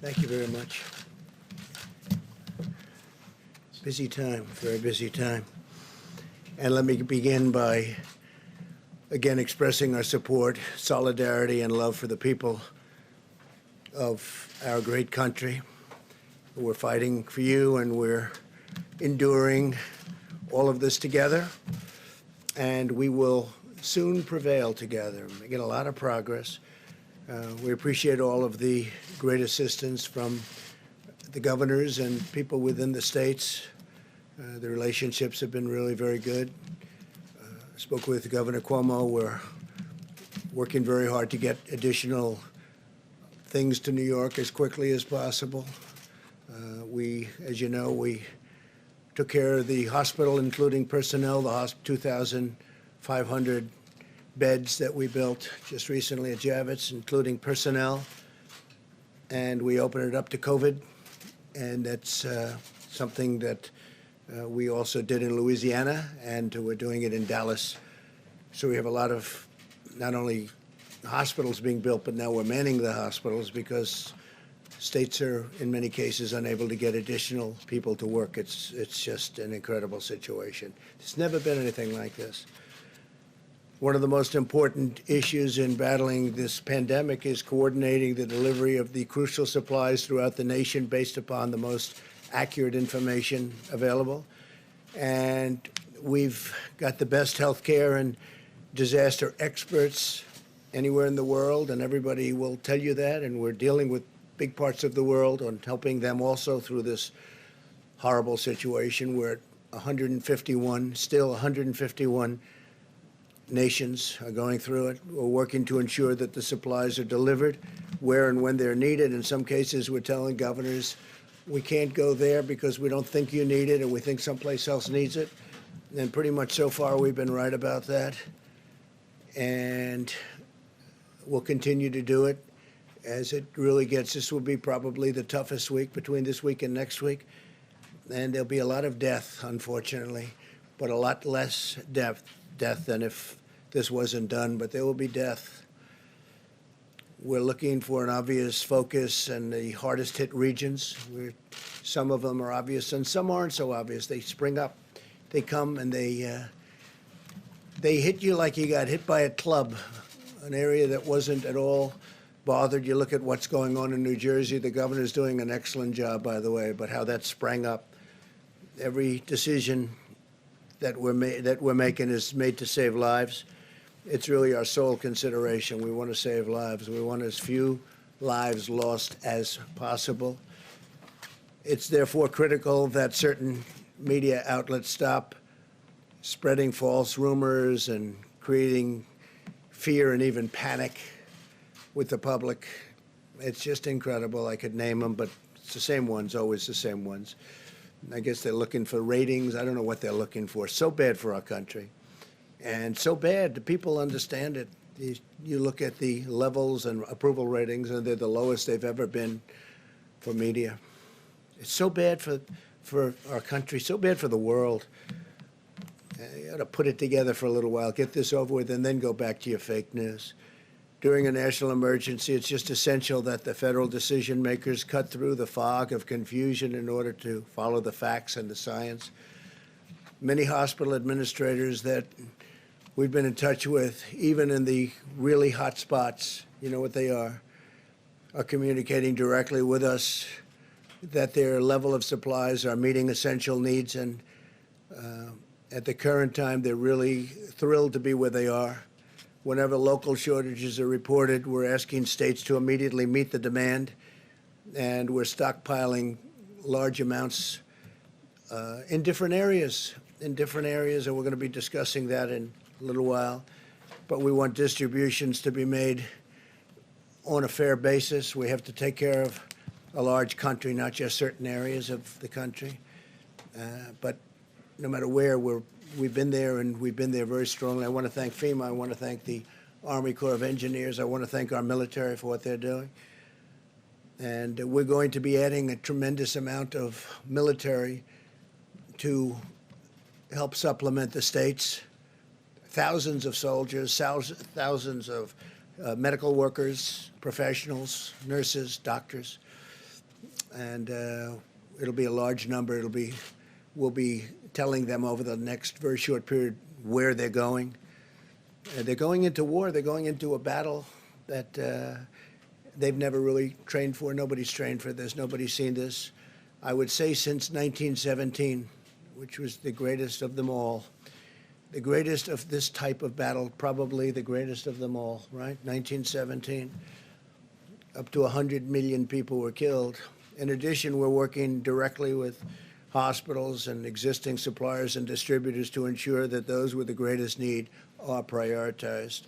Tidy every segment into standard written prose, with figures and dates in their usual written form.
Thank you very much. Busy time, very busy time. And let me begin by, again, expressing our support, solidarity, and love for the people of our great country. We're fighting for you, and we're enduring all of this together. And we will soon prevail together, making a lot of progress. We appreciate all of the great assistance from the governors and people within the states. The relationships have been really very good. I spoke with Governor Cuomo. We're working very hard to get additional things to New York as quickly as possible. As you know, we took care of the hospital, including personnel, the 2,500 beds that we built just recently at Javits, including personnel. And we opened it up to COVID. And that's something that we also did in Louisiana, and we're doing it in Dallas. So we have a lot of not only hospitals being built, but now we're manning the hospitals because states are, in many cases, unable to get additional people to work. It's just an incredible situation. There's never been anything like this. One of the most important issues in battling this pandemic is coordinating the delivery of the crucial supplies throughout the nation based upon the most accurate information available. And we've got the best health care and disaster experts anywhere in the world, and everybody will tell you that. And we're dealing with big parts of the world and helping them also through this horrible situation. We're at 151, still 151 nations are going through it. We're working to ensure that the supplies are delivered where and when they're needed. In some cases, we're telling governors, we can't go there because we don't think you need it, or we think someplace else needs it. And pretty much so far, we've been right about that. And we'll continue to do it as it really gets. This will be probably the toughest week between this week and next week. And there'll be a lot of death, unfortunately, but a lot less death than if this wasn't done, but there will be death. We're looking for an obvious focus in the hardest hit regions. Some of them are obvious and some aren't so obvious. They spring up, they come, and they hit you like you got hit by a club, an area that wasn't at all bothered. You look at what's going on in New Jersey. The governor's doing an excellent job, by the way, but how that sprang up. Every decision that we're making is made to save lives. It's really our sole consideration. We want to save lives. We want as few lives lost as possible. It's therefore critical that certain media outlets stop spreading false rumors and creating fear and even panic with the public. It's just incredible. I could name them, but it's the same ones, always the same ones. I guess they're looking for ratings. I don't know what they're looking for. So bad for our country. And so bad, the people understand it. You look at the levels and approval ratings, and they're the lowest they've ever been for media. It's so bad for our country, so bad for the world. You got to put it together for a little while, get this over with, and then go back to your fake news. During a national emergency, it's just essential that the federal decision makers cut through the fog of confusion in order to follow the facts and the science. Many hospital administrators that we've been in touch with, even in the really hot spots, you know what they are communicating directly with us that their level of supplies are meeting essential needs. And at the current time, they're really thrilled to be where they are. Whenever local shortages are reported, we're asking states to immediately meet the demand, and we're stockpiling large amounts in different areas, and we're going to be discussing that in a little while. But we want distributions to be made on a fair basis. We have to take care of a large country, not just certain areas of the country. But no matter where, we've been there, and we've been there very strongly. I want to thank FEMA. I want to thank the Army Corps of Engineers. I want to thank our military for what they're doing. And we're going to be adding a tremendous amount of military to help supplement the states. Thousands of soldiers, thousands of medical workers, professionals, nurses, doctors. and it'll be a large number. We'll be telling them over the next very short period where they're going. They're going into war. They're going into a battle that they've never really trained for. Nobody's trained for this. Nobody's seen this. I would say since 1917, which was the greatest of them all. The greatest of this type of battle, probably the greatest of them all, right? 1917. Up to 100 million people were killed. In addition, we're working directly with hospitals and existing suppliers and distributors to ensure that those with the greatest need are prioritized.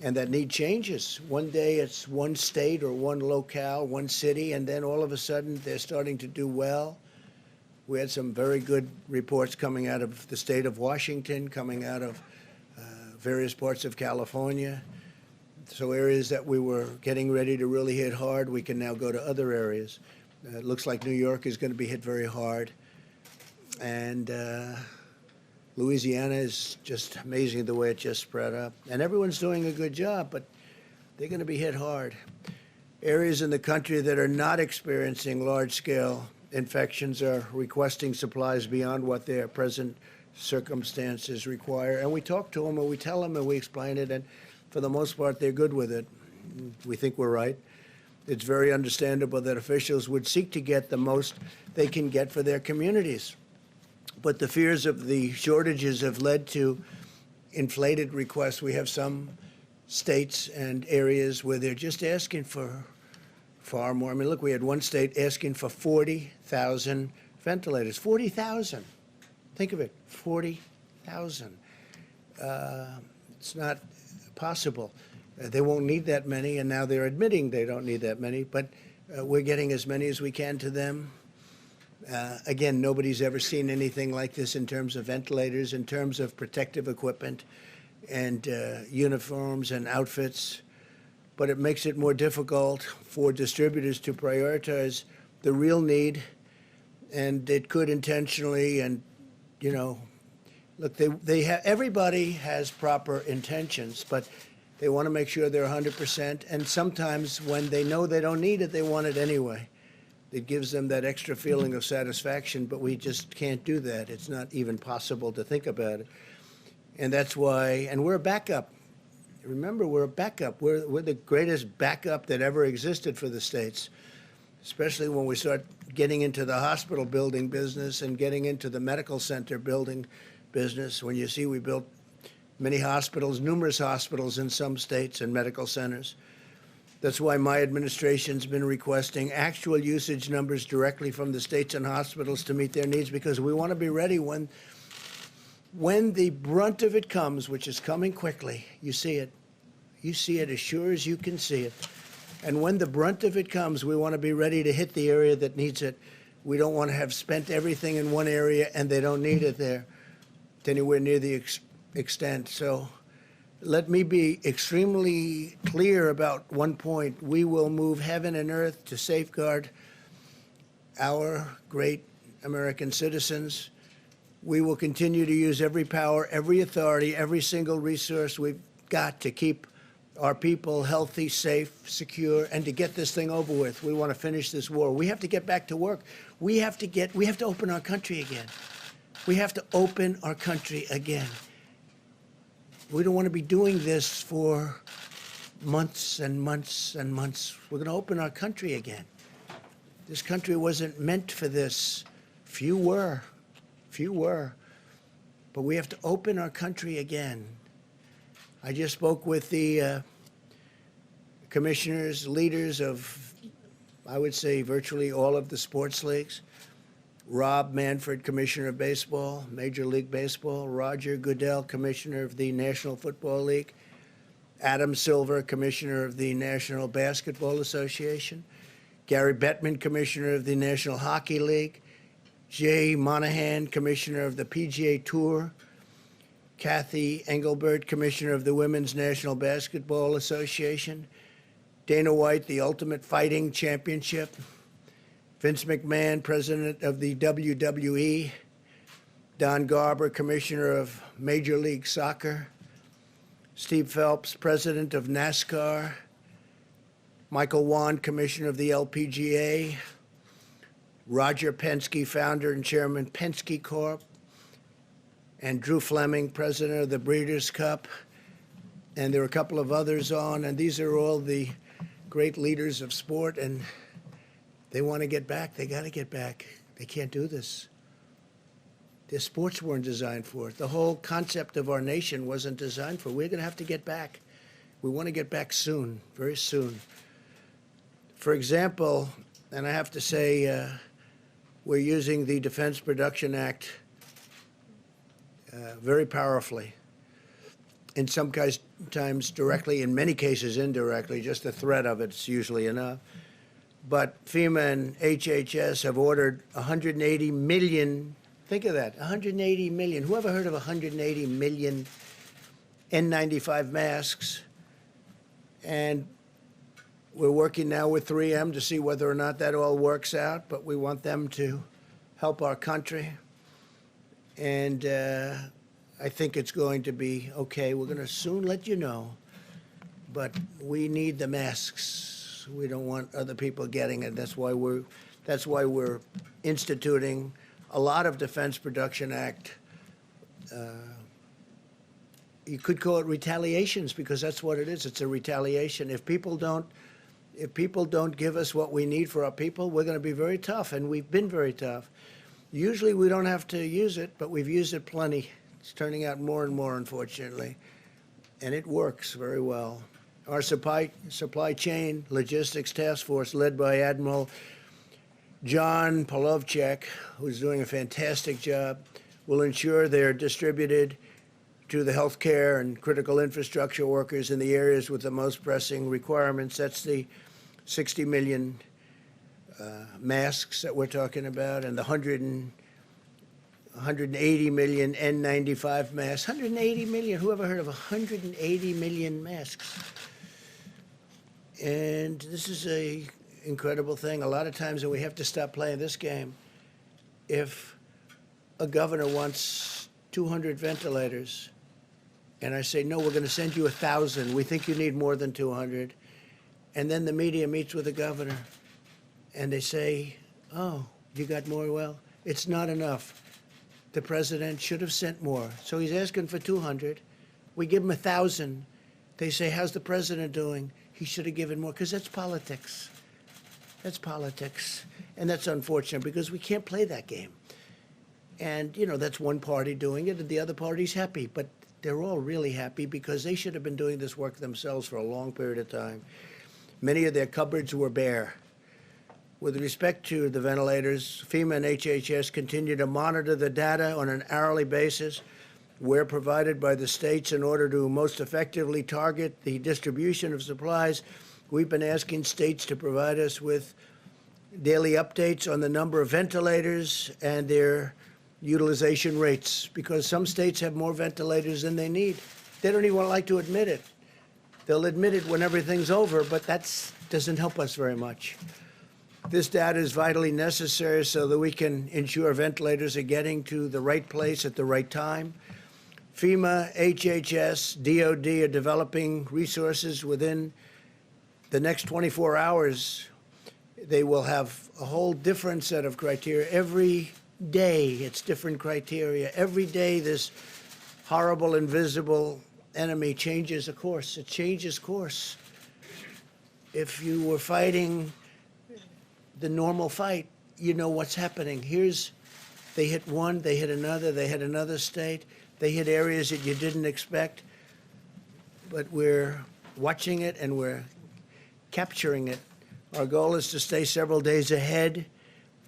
And that need changes. One day it's one state or one locale, one city, and then all of a sudden they're starting to do well. We had some very good reports coming out of the state of Washington, coming out of various parts of California. So areas that we were getting ready to really hit hard, we can now go to other areas. It looks like New York is going to be hit very hard. And Louisiana is just amazing the way it just spread up. And everyone's doing a good job, but they're going to be hit hard. Areas in the country that are not experiencing large-scale infections are requesting supplies beyond what their present circumstances require. And we talk to them, and we tell them, and we explain it, and for the most part, they're good with it. We think we're right. It's very understandable that officials would seek to get the most they can get for their communities. But the fears of the shortages have led to inflated requests. We have some states and areas where they're just asking for far more. I mean, look, we had one state asking for 40,000 ventilators. 40,000. Think of it, 40,000. It's not possible. They won't need that many, and now they're admitting they don't need that many, but we're getting as many as we can to them. Again, nobody's ever seen anything like this in terms of ventilators, in terms of protective equipment and uniforms and outfits. But it makes it more difficult for distributors to prioritize the real need, and it could intentionally, and, you know, look, everybody has proper intentions, but they want to make sure they're 100%, and sometimes when they know they don't need it, they want it anyway. It gives them that extra feeling of satisfaction, but we just can't do that. It's not even possible to think about it. And that's why, and we're a backup. Remember, we're a backup. We're the greatest backup that ever existed for the states, especially when we start getting into the hospital building business and getting into the medical center building business. When you see we built many hospitals, numerous hospitals in some states and medical centers. That's why my administration's been requesting actual usage numbers directly from the states and hospitals to meet their needs, because we want to be ready when the brunt of it comes, which is coming quickly. You see it. You see it as sure as you can see it. And when the brunt of it comes, we want to be ready to hit the area that needs it. We don't want to have spent everything in one area and they don't need it there to anywhere near the extent. So let me be extremely clear about one point. We will move heaven and earth to safeguard our great American citizens. We will continue to use every power, every authority, every single resource we've got to keep our people healthy, safe, secure, and to get this thing over with. We want to finish this war. We have to get back to work. We have to open our country again. We have to open our country again. We don't want to be doing this for months and months and months. We're going to open our country again. This country wasn't meant for this. Few were. But we have to open our country again. I just spoke with the commissioners, leaders of, I would say, virtually all of the sports leagues. Rob Manfred, Commissioner of Baseball, Major League Baseball. Roger Goodell, Commissioner of the National Football League. Adam Silver, Commissioner of the National Basketball Association. Gary Bettman, Commissioner of the National Hockey League. Jay Monahan, Commissioner of the PGA Tour. Kathy Engelbert, Commissioner of the Women's National Basketball Association. Dana White, the Ultimate Fighting Championship. Vince McMahon, President of the WWE. Don Garber, Commissioner of Major League Soccer. Steve Phelps, President of NASCAR. Michael Wan, Commissioner of the LPGA. Roger Penske, founder and chairman, Penske Corp., and Drew Fleming, president of the Breeders' Cup. And there are a couple of others on, and these are all the great leaders of sport, and they want to get back. They got to get back. They can't do this. Their sports weren't designed for it. The whole concept of our nation wasn't designed for it. We're going to have to get back. We want to get back soon, very soon. For example, and I have to say, we're using the Defense Production Act very powerfully. In some times directly, in many cases indirectly, just the threat of it's usually enough. But FEMA and HHS have ordered 180 million, think of that, 180 million. Who ever heard of 180 million N95 masks? And we're working now with 3M to see whether or not that all works out, but we want them to help our country. And I think it's going to be okay. We're going to soon let you know. But we need the masks. We don't want other people getting it. That's why we're instituting a lot of Defense Production Act. You could call it retaliations, because that's what it is. It's a retaliation. If people don't give us what we need for our people, we're going to be very tough, and we've been very tough. Usually we don't have to use it, but we've used it plenty. It's turning out more and more, unfortunately, and it works very well. Our supply chain logistics task force, led by Admiral John Polovchek, who's doing a fantastic job, will ensure they're distributed to the healthcare and critical infrastructure workers in the areas with the most pressing requirements. That's the 60 million masks that we're talking about, and the 180 million N95 masks. 180 million. Who ever heard of 180 million masks? And this is a incredible thing. A lot of times, and we have to stop playing this game, if a governor wants 200 ventilators, and I say, no, we're going to send you 1,000. We think you need more than 200. And then the media meets with the governor, and they say, oh, you got more? Well, it's not enough. The president should have sent more. So he's asking for 200. We give him 1,000. They say, how's the president doing? He should have given more, because that's politics. That's politics. And that's unfortunate, because we can't play that game. And, you know, that's one party doing it, and the other party's happy. But they're all really happy, because they should have been doing this work themselves for a long period of time. Many of their cupboards were bare. With respect to the ventilators, FEMA and HHS continue to monitor the data on an hourly basis where provided by the states in order to most effectively target the distribution of supplies. We've been asking states to provide us with daily updates on the number of ventilators and their utilization rates, because some states have more ventilators than they need. They don't even like to admit it. They'll admit it when everything's over, but that doesn't help us very much. This data is vitally necessary so that we can ensure ventilators are getting to the right place at the right time. FEMA, HHS, DOD are developing resources within the next 24 hours. They will have a whole different set of criteria. Every day, it's different criteria. Every day, this horrible, invisible enemy changes a course. It changes course. If you were fighting the normal fight, you know what's happening. They hit one, they hit another, they hit another state, they hit areas that you didn't expect. But we're watching it and we're capturing it. Our goal is to stay several days ahead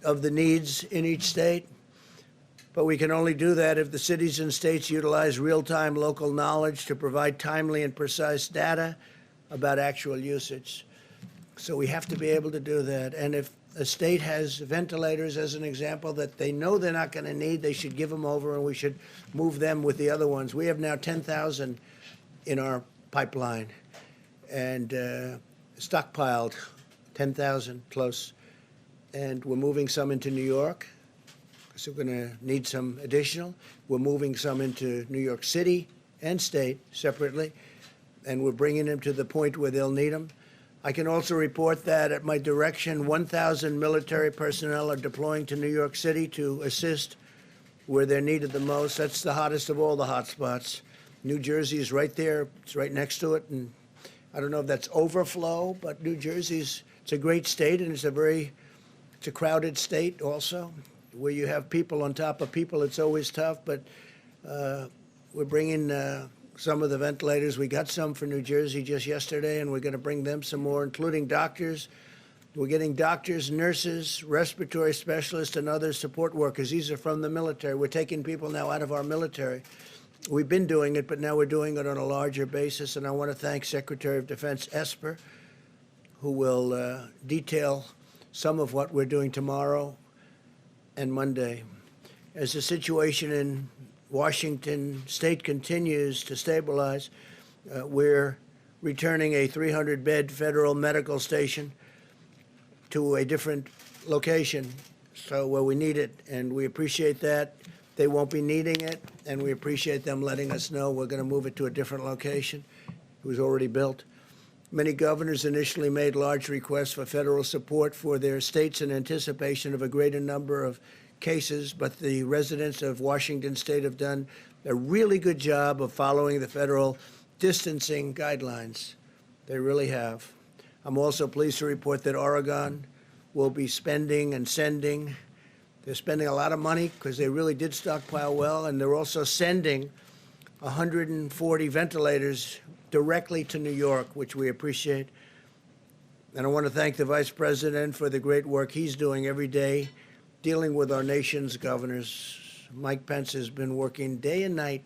of the needs in each state. But we can only do that if the cities and states utilize real-time local knowledge to provide timely and precise data about actual usage. So we have to be able to do that. And if a state has ventilators, as an example, that they know they're not going to need, they should give them over, and we should move them with the other ones. We have now 10,000 in our pipeline, and stockpiled, 10,000 close. And we're moving some into New York, so we're going to need some additional. We're moving some into New York City and state separately, and we're bringing them to the point where they'll need them. I can also report that at my direction, 1,000 military personnel are deploying to New York City to assist where they're needed the most. That's the hottest of all the hot spots. New Jersey is right there. It's right next to it. And I don't know if that's overflow, but New Jersey's, it's a great state, and it's a crowded state also, where you have people on top of people. It's always tough, but we're bringing some of the ventilators. We got some for New Jersey just yesterday, and we're going to bring them some more, including doctors. We're getting doctors, nurses, respiratory specialists, and other support workers. These are from the military. We're taking people now out of our military. We've been doing it, but now we're doing it on a larger basis. And I want to thank Secretary of Defense Esper, who will detail some of what we're doing tomorrow and Monday. As the situation in Washington State continues to stabilize, we're returning a 300-bed federal medical station to a different location, so where we need it, and we appreciate that. They won't be needing it, and we appreciate them letting us know we're going to move it to a different location. It was already built. Many governors initially made large requests for federal support for their states in anticipation of a greater number of cases, but the residents of Washington State have done a really good job of following the federal distancing guidelines. They really have. I'm also pleased to report that Oregon will be spending and sending. They're spending a lot of money because they really did stockpile well, and they're also sending 140 ventilators directly to New York, which we appreciate. And I want to thank the Vice President for the great work he's doing every day dealing with our nation's governors. Mike Pence has been working day and night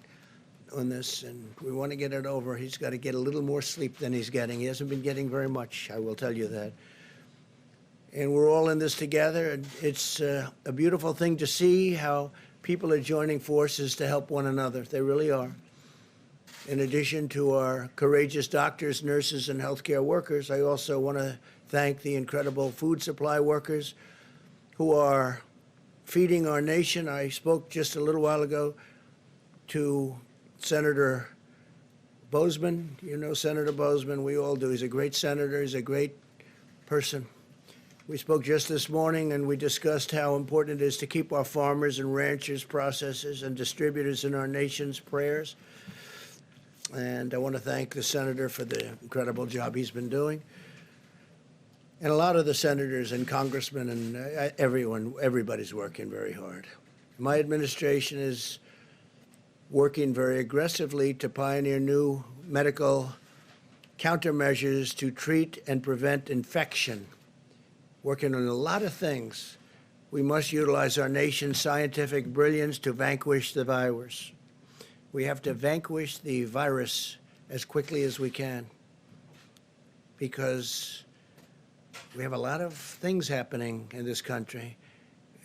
on this, and we want to get it over. He's got to get a little more sleep than he's getting. He hasn't been getting very much, I will tell you that. And we're all in this together, and it's a beautiful thing to see how people are joining forces to help one another. They really are. In addition to our courageous doctors, nurses, and healthcare workers, I also want to thank the incredible food supply workers who are feeding our nation. I spoke just a little while ago to Senator Bozeman. You know Senator Bozeman. We all do. He's a great senator. He's a great person. We spoke just this morning, and we discussed how important it is to keep our farmers and ranchers, processors, and distributors in our nation's prayers. And I want to thank the senator for the incredible job he's been doing. And a lot of the senators and congressmen and everybody's working very hard. My administration is working very aggressively to pioneer new medical countermeasures to treat and prevent infection. Working on a lot of things. We must utilize our nation's scientific brilliance to vanquish the virus. We have to vanquish the virus as quickly as we can, because we have a lot of things happening in this country,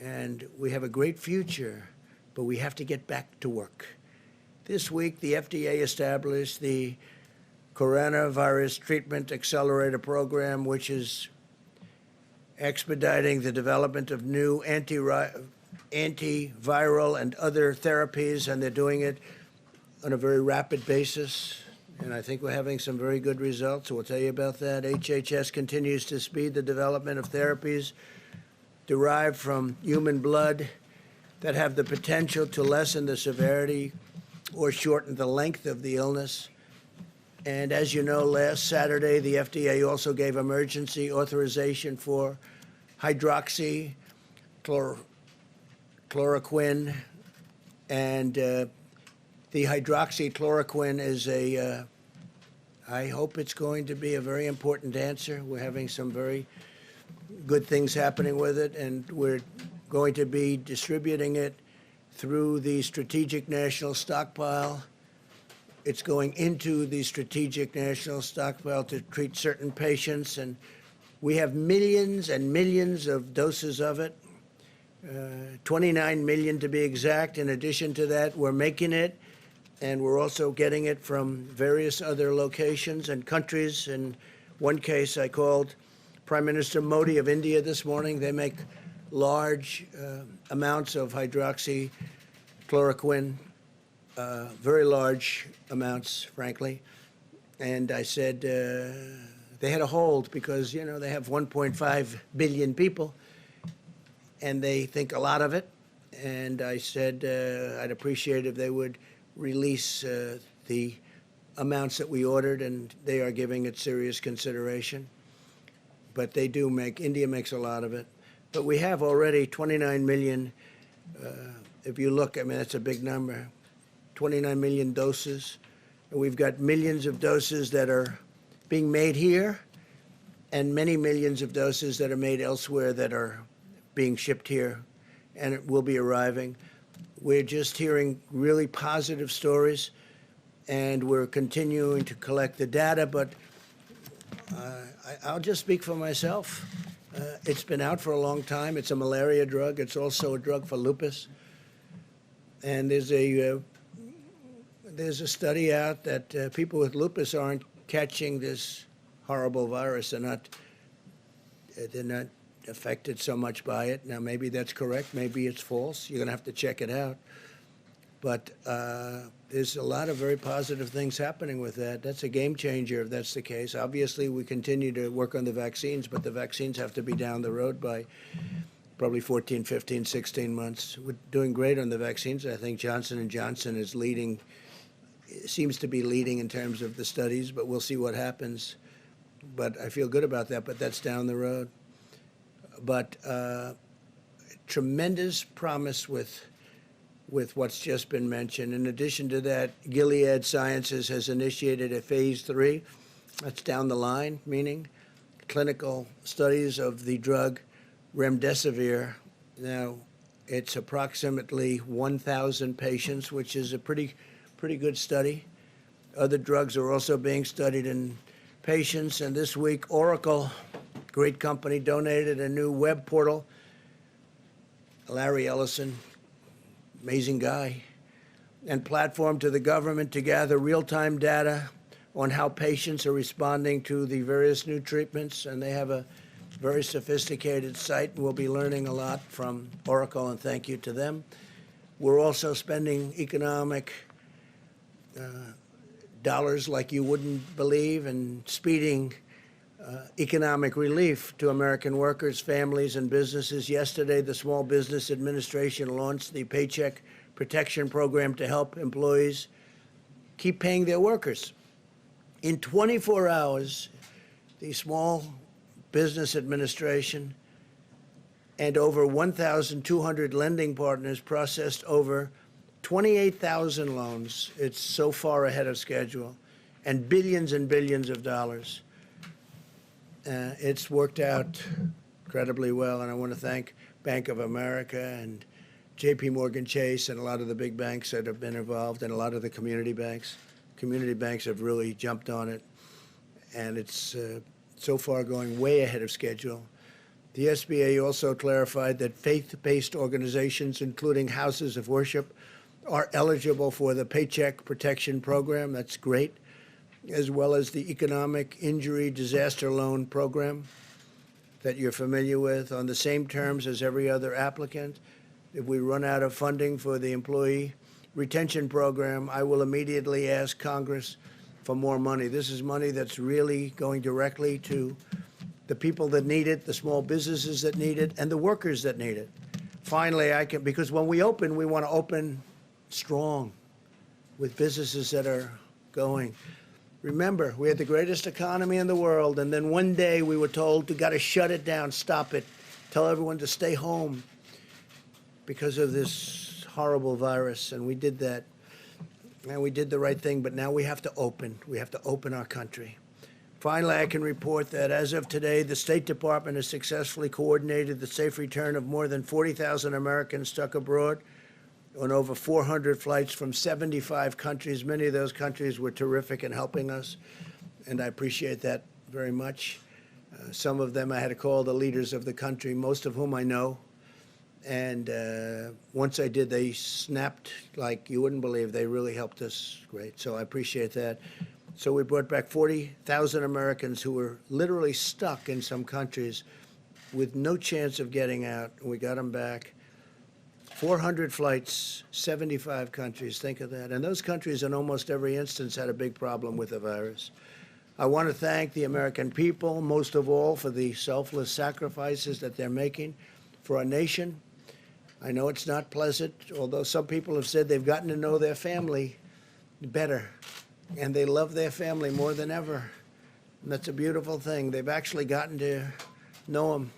and we have a great future, but we have to get back to work. This week, the FDA established the Coronavirus Treatment Accelerator Program, which is expediting the development of new antiviral and other therapies, and they're doing it on a very rapid basis. And I think we're having some very good results. We'll tell you about that. HHS continues to speed the development of therapies derived from human blood that have the potential to lessen the severity or shorten the length of the illness. And as you know, last Saturday, the FDA also gave emergency authorization for hydroxychloroquine. And the hydroxychloroquine is I hope it's going to be a very important answer. We're having some very good things happening with it, and we're going to be distributing it through the Strategic National Stockpile. It's going into the Strategic National Stockpile to treat certain patients, and we have millions and millions of doses of it, 29 million to be exact. In addition to that, we're making it, and we're also getting it from various other locations and countries. In one case, I called Prime Minister Modi of India this morning. They make large amounts of hydroxychloroquine, very large amounts, frankly. And I said, they had a hold because, they have 1.5 billion people, and they think a lot of it. And I said I'd appreciate if they would release the amounts that we ordered, and they are giving it serious consideration. But they do India makes a lot of it. But we have already 29 million, if you look, that's a big number, 29 million doses. And we've got millions of doses that are being made here, and many millions of doses that are made elsewhere that are being shipped here, and it will be arriving. We're just hearing really positive stories, and we're continuing to collect the data, but I'll just speak for myself. It's been out for a long time. It's a malaria drug. It's also a drug for lupus. And there's a study out that people with lupus aren't catching this horrible virus. They're not affected so much by it. Now, maybe that's correct. Maybe it's false. You're going to have to check it out. But there's a lot of very positive things happening with that. That's a game changer if that's the case. Obviously, we continue to work on the vaccines, but the vaccines have to be down the road by probably 14, 15, 16 months. We're doing great on the vaccines. I think Johnson & Johnson is leading, seems to be leading in terms of the studies, but we'll see what happens. But I feel good about that, but that's down the road. But tremendous promise with what's just been mentioned. In addition to that, Gilead Sciences has initiated a phase 3. That's down the line, meaning clinical studies of the drug remdesivir. Now, it's approximately 1,000 patients, which is a pretty good study. Other drugs are also being studied in patients, and this week, Oracle, great company, donated a new web portal. Larry Ellison, amazing guy, and platform to the government to gather real-time data on how patients are responding to the various new treatments. And they have a very sophisticated site, and we'll be learning a lot from Oracle, and thank you to them. We're also spending economic dollars like you wouldn't believe, and speeding economic relief to American workers, families, and businesses. Yesterday, the Small Business Administration launched the Paycheck Protection Program to help employees keep paying their workers. In 24 hours, the Small Business Administration and over 1,200 lending partners processed over 28,000 loans. It's so far ahead of schedule, and billions of dollars. It's worked out incredibly well, and I want to thank Bank of America and J.P. Morgan Chase and a lot of the big banks that have been involved, and a lot of the community banks. Community banks have really jumped on it, and it's so far going way ahead of schedule. The SBA also clarified that faith-based organizations, including houses of worship, are eligible for the Paycheck Protection Program. That's great, as well as the Economic Injury Disaster Loan Program that you're familiar with, on the same terms as every other applicant. If we run out of funding for the Employee Retention Program, I will immediately ask Congress for more money. This is money that's really going directly to the people that need it, the small businesses that need it, and the workers that need it. Finally, because when we open, we want to open strong with businesses that are going. Remember, we had the greatest economy in the world, and then one day we were told we got to shut it down, stop it, tell everyone to stay home because of this horrible virus, and we did that. And we did the right thing, but now we have to open. We have to open our country. Finally, I can report that as of today, the State Department has successfully coordinated the safe return of more than 40,000 Americans stuck abroad on over 400 flights from 75 countries. Many of those countries were terrific in helping us, and I appreciate that very much. Some of them I had to call the leaders of the country, most of whom I know. And once I did, they snapped like you wouldn't believe. They really helped us great, so I appreciate that. So we brought back 40,000 Americans who were literally stuck in some countries with no chance of getting out, and we got them back. 400 flights, 75 countries, think of that. And those countries in almost every instance had a big problem with the virus. I want to thank the American people, most of all, for the selfless sacrifices that they're making for our nation. I know it's not pleasant, although some people have said they've gotten to know their family better, and they love their family more than ever. And that's a beautiful thing. They've actually gotten to know them.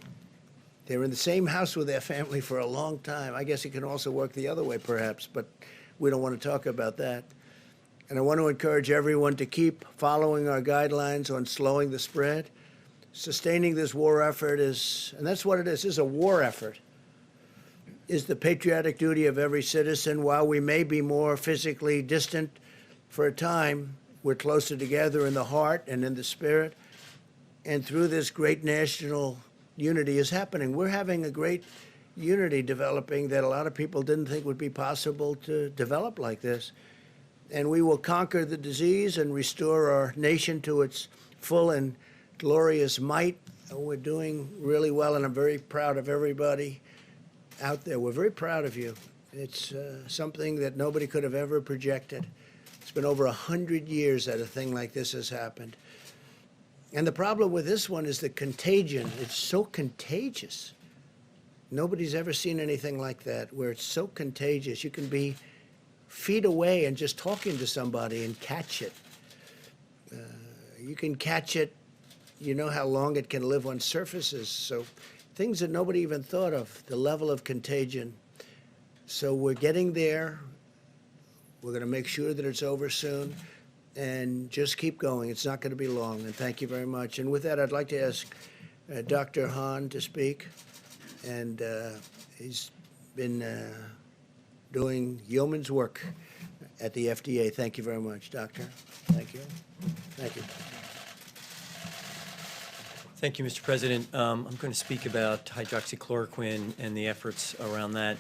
They're in the same house with their family for a long time. I guess it can also work the other way, perhaps, but we don't want to talk about that. And I want to encourage everyone to keep following our guidelines on slowing the spread. Sustaining this war effort is, and that's what it is a war effort, is the patriotic duty of every citizen. While we may be more physically distant for a time, we're closer together in the heart and in the spirit. And through this great national unity is happening. We're having a great unity developing that a lot of people didn't think would be possible to develop like this. And we will conquer the disease and restore our nation to its full and glorious might. We're doing really well, and I'm very proud of everybody out there. We're very proud of you. It's something that nobody could have ever projected. It's been over 100 years that a thing like this has happened. And the problem with this one is the contagion. It's so contagious. Nobody's ever seen anything like that, where it's so contagious. You can be feet away and just talking to somebody and catch it. You can catch it. You know how long it can live on surfaces. So things that nobody even thought of, the level of contagion. So we're getting there. We're going to make sure that it's over soon. And just keep going. It's not going to be long. And thank you very much. And with that, I'd like to ask Dr. Hahn to speak. And he's been doing yeoman's work at the FDA. Thank you very much, Doctor. Thank you. Thank you. Thank you, Mr. President. I'm going to speak about hydroxychloroquine and the efforts around that.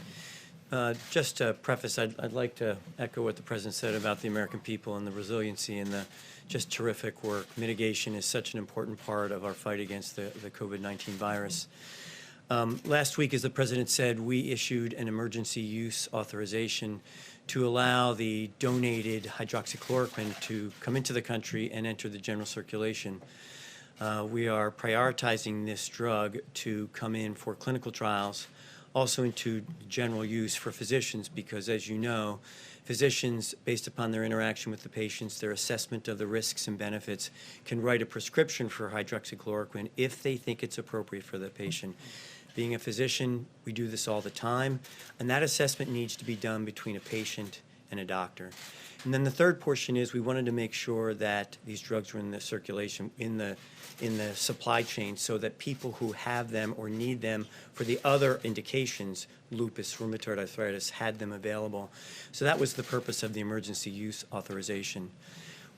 Just to preface, I'd like to echo what the President said about the American people and the resiliency and the just terrific work. Mitigation is such an important part of our fight against the COVID-19 virus. Last week, as the President said, we issued an emergency use authorization to allow the donated hydroxychloroquine to come into the country and enter the general circulation. We are prioritizing this drug to come in for clinical trials, also into general use for physicians, because as you know, physicians, based upon their interaction with the patients, their assessment of the risks and benefits, can write a prescription for hydroxychloroquine if they think it's appropriate for the patient. Being a physician, we do this all the time, and that assessment needs to be done between a patient and a doctor. And then the third portion is we wanted to make sure that these drugs were in the circulation, in the supply chain, so that people who have them or need them for the other indications, lupus, rheumatoid arthritis, had them available. So that was the purpose of the emergency use authorization.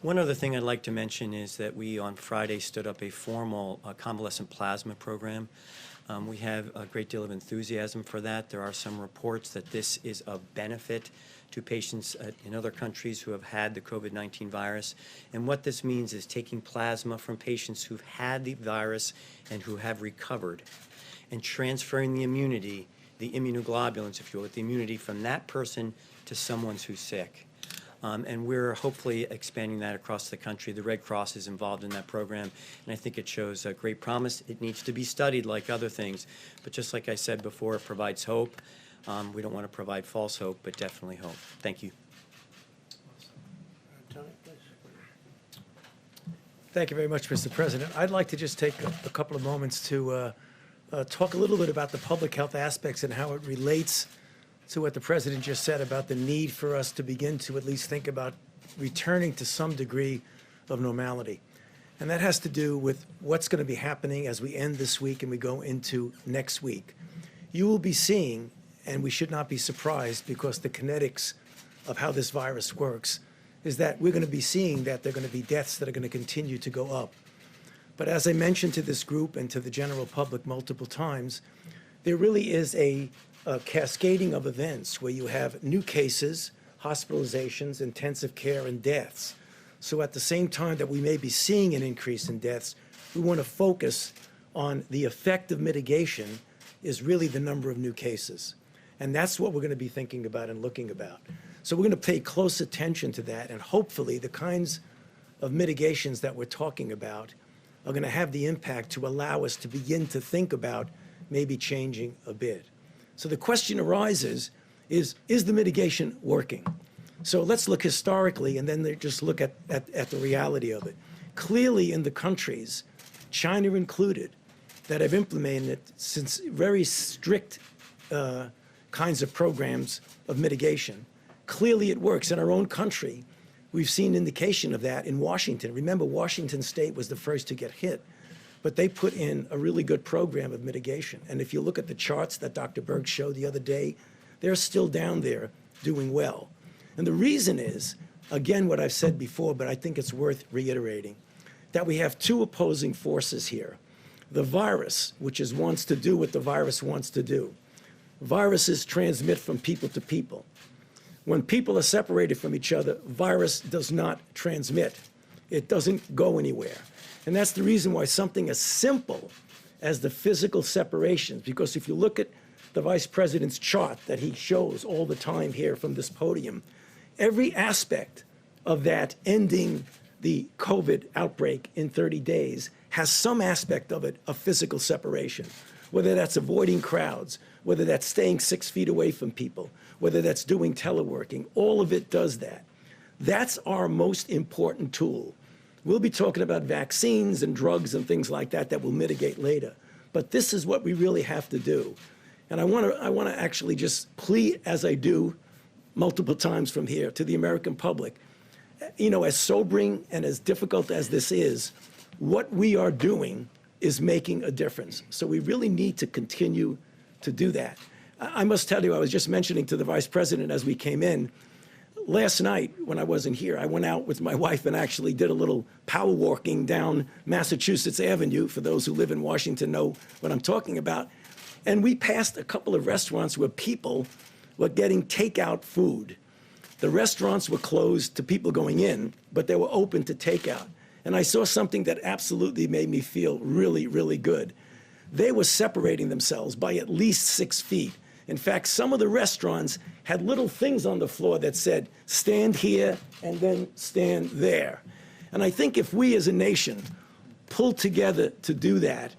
One other thing I'd like to mention is that we on Friday stood up a formal convalescent plasma program. We have a great deal of enthusiasm for that. There are some reports that this is of benefit to patients in other countries who have had the COVID-19 virus. And what this means is taking plasma from patients who've had the virus and who have recovered and transferring the immunity, the immunoglobulins, if you will, the immunity from that person to someone who's sick. And we're hopefully expanding that across the country. The Red Cross is involved in that program, and I think it shows great promise. It needs to be studied like other things, but just like I said before, it provides hope. We don't want to provide false hope, but definitely hope. Thank you. Thank you very much, Mr. President. I'd like to just take a couple of moments to talk a little bit about the public health aspects and how it relates to what the President just said about the need for us to begin to at least think about returning to some degree of normality. And that has to do with what's going to be happening as we end this week and we go into next week. You will be seeing, and we should not be surprised because the kinetics of how this virus works is that we're going to be seeing that there are going to be deaths that are going to continue to go up. But as I mentioned to this group and to the general public multiple times, there really is a cascading of events where you have new cases, hospitalizations, intensive care, and deaths. So at the same time that we may be seeing an increase in deaths, we want to focus on the effect of mitigation is really the number of new cases. And that's what we're going to be thinking about and looking about. So we're going to pay close attention to that, and hopefully the kinds of mitigations that we're talking about are going to have the impact to allow us to begin to think about maybe changing a bit. So the question arises is the mitigation working? So let's look historically and then just look at the reality of it. Clearly in the countries, China included, that have implemented since very strict kinds of programs of mitigation, clearly it works. In our own country, we've seen indication of that in Washington. Remember, Washington State was the first to get hit, but they put in a really good program of mitigation. And if you look at the charts that Dr. Berg showed the other day, they're still down there doing well. And the reason is, again, what I've said before, but I think it's worth reiterating, that we have two opposing forces here. The virus, which wants to do what the virus wants to do. Viruses transmit from people to people. When people are separated from each other, virus does not transmit. It doesn't go anywhere. And that's the reason why something as simple as the physical separations, because if you look at the Vice President's chart that he shows all the time here from this podium, every aspect of that ending the COVID outbreak in 30 days has some aspect of it of physical separation, whether that's avoiding crowds, whether that's staying 6 feet away from people, whether that's doing teleworking, all of it does that. That's our most important tool. We'll be talking about vaccines and drugs and things like that that will mitigate later. But this is what we really have to do. And I want to actually just plead, as I do multiple times from here, to the American public. You know, as sobering and as difficult as this is, what we are doing is making a difference. So we really need to continue to do that. I must tell you, I was just mentioning to the Vice President as we came in, last night when I wasn't here, I went out with my wife and actually did a little power walking down Massachusetts Avenue. For those who live in Washington know what I'm talking about. And we passed a couple of restaurants where people were getting takeout food. The restaurants were closed to people going in, but they were open to takeout. And I saw something that absolutely made me feel really, really good. They were separating themselves by at least 6 feet. In fact, some of the restaurants had little things on the floor that said, stand here and then stand there. And I think if we as a nation pull together to do that,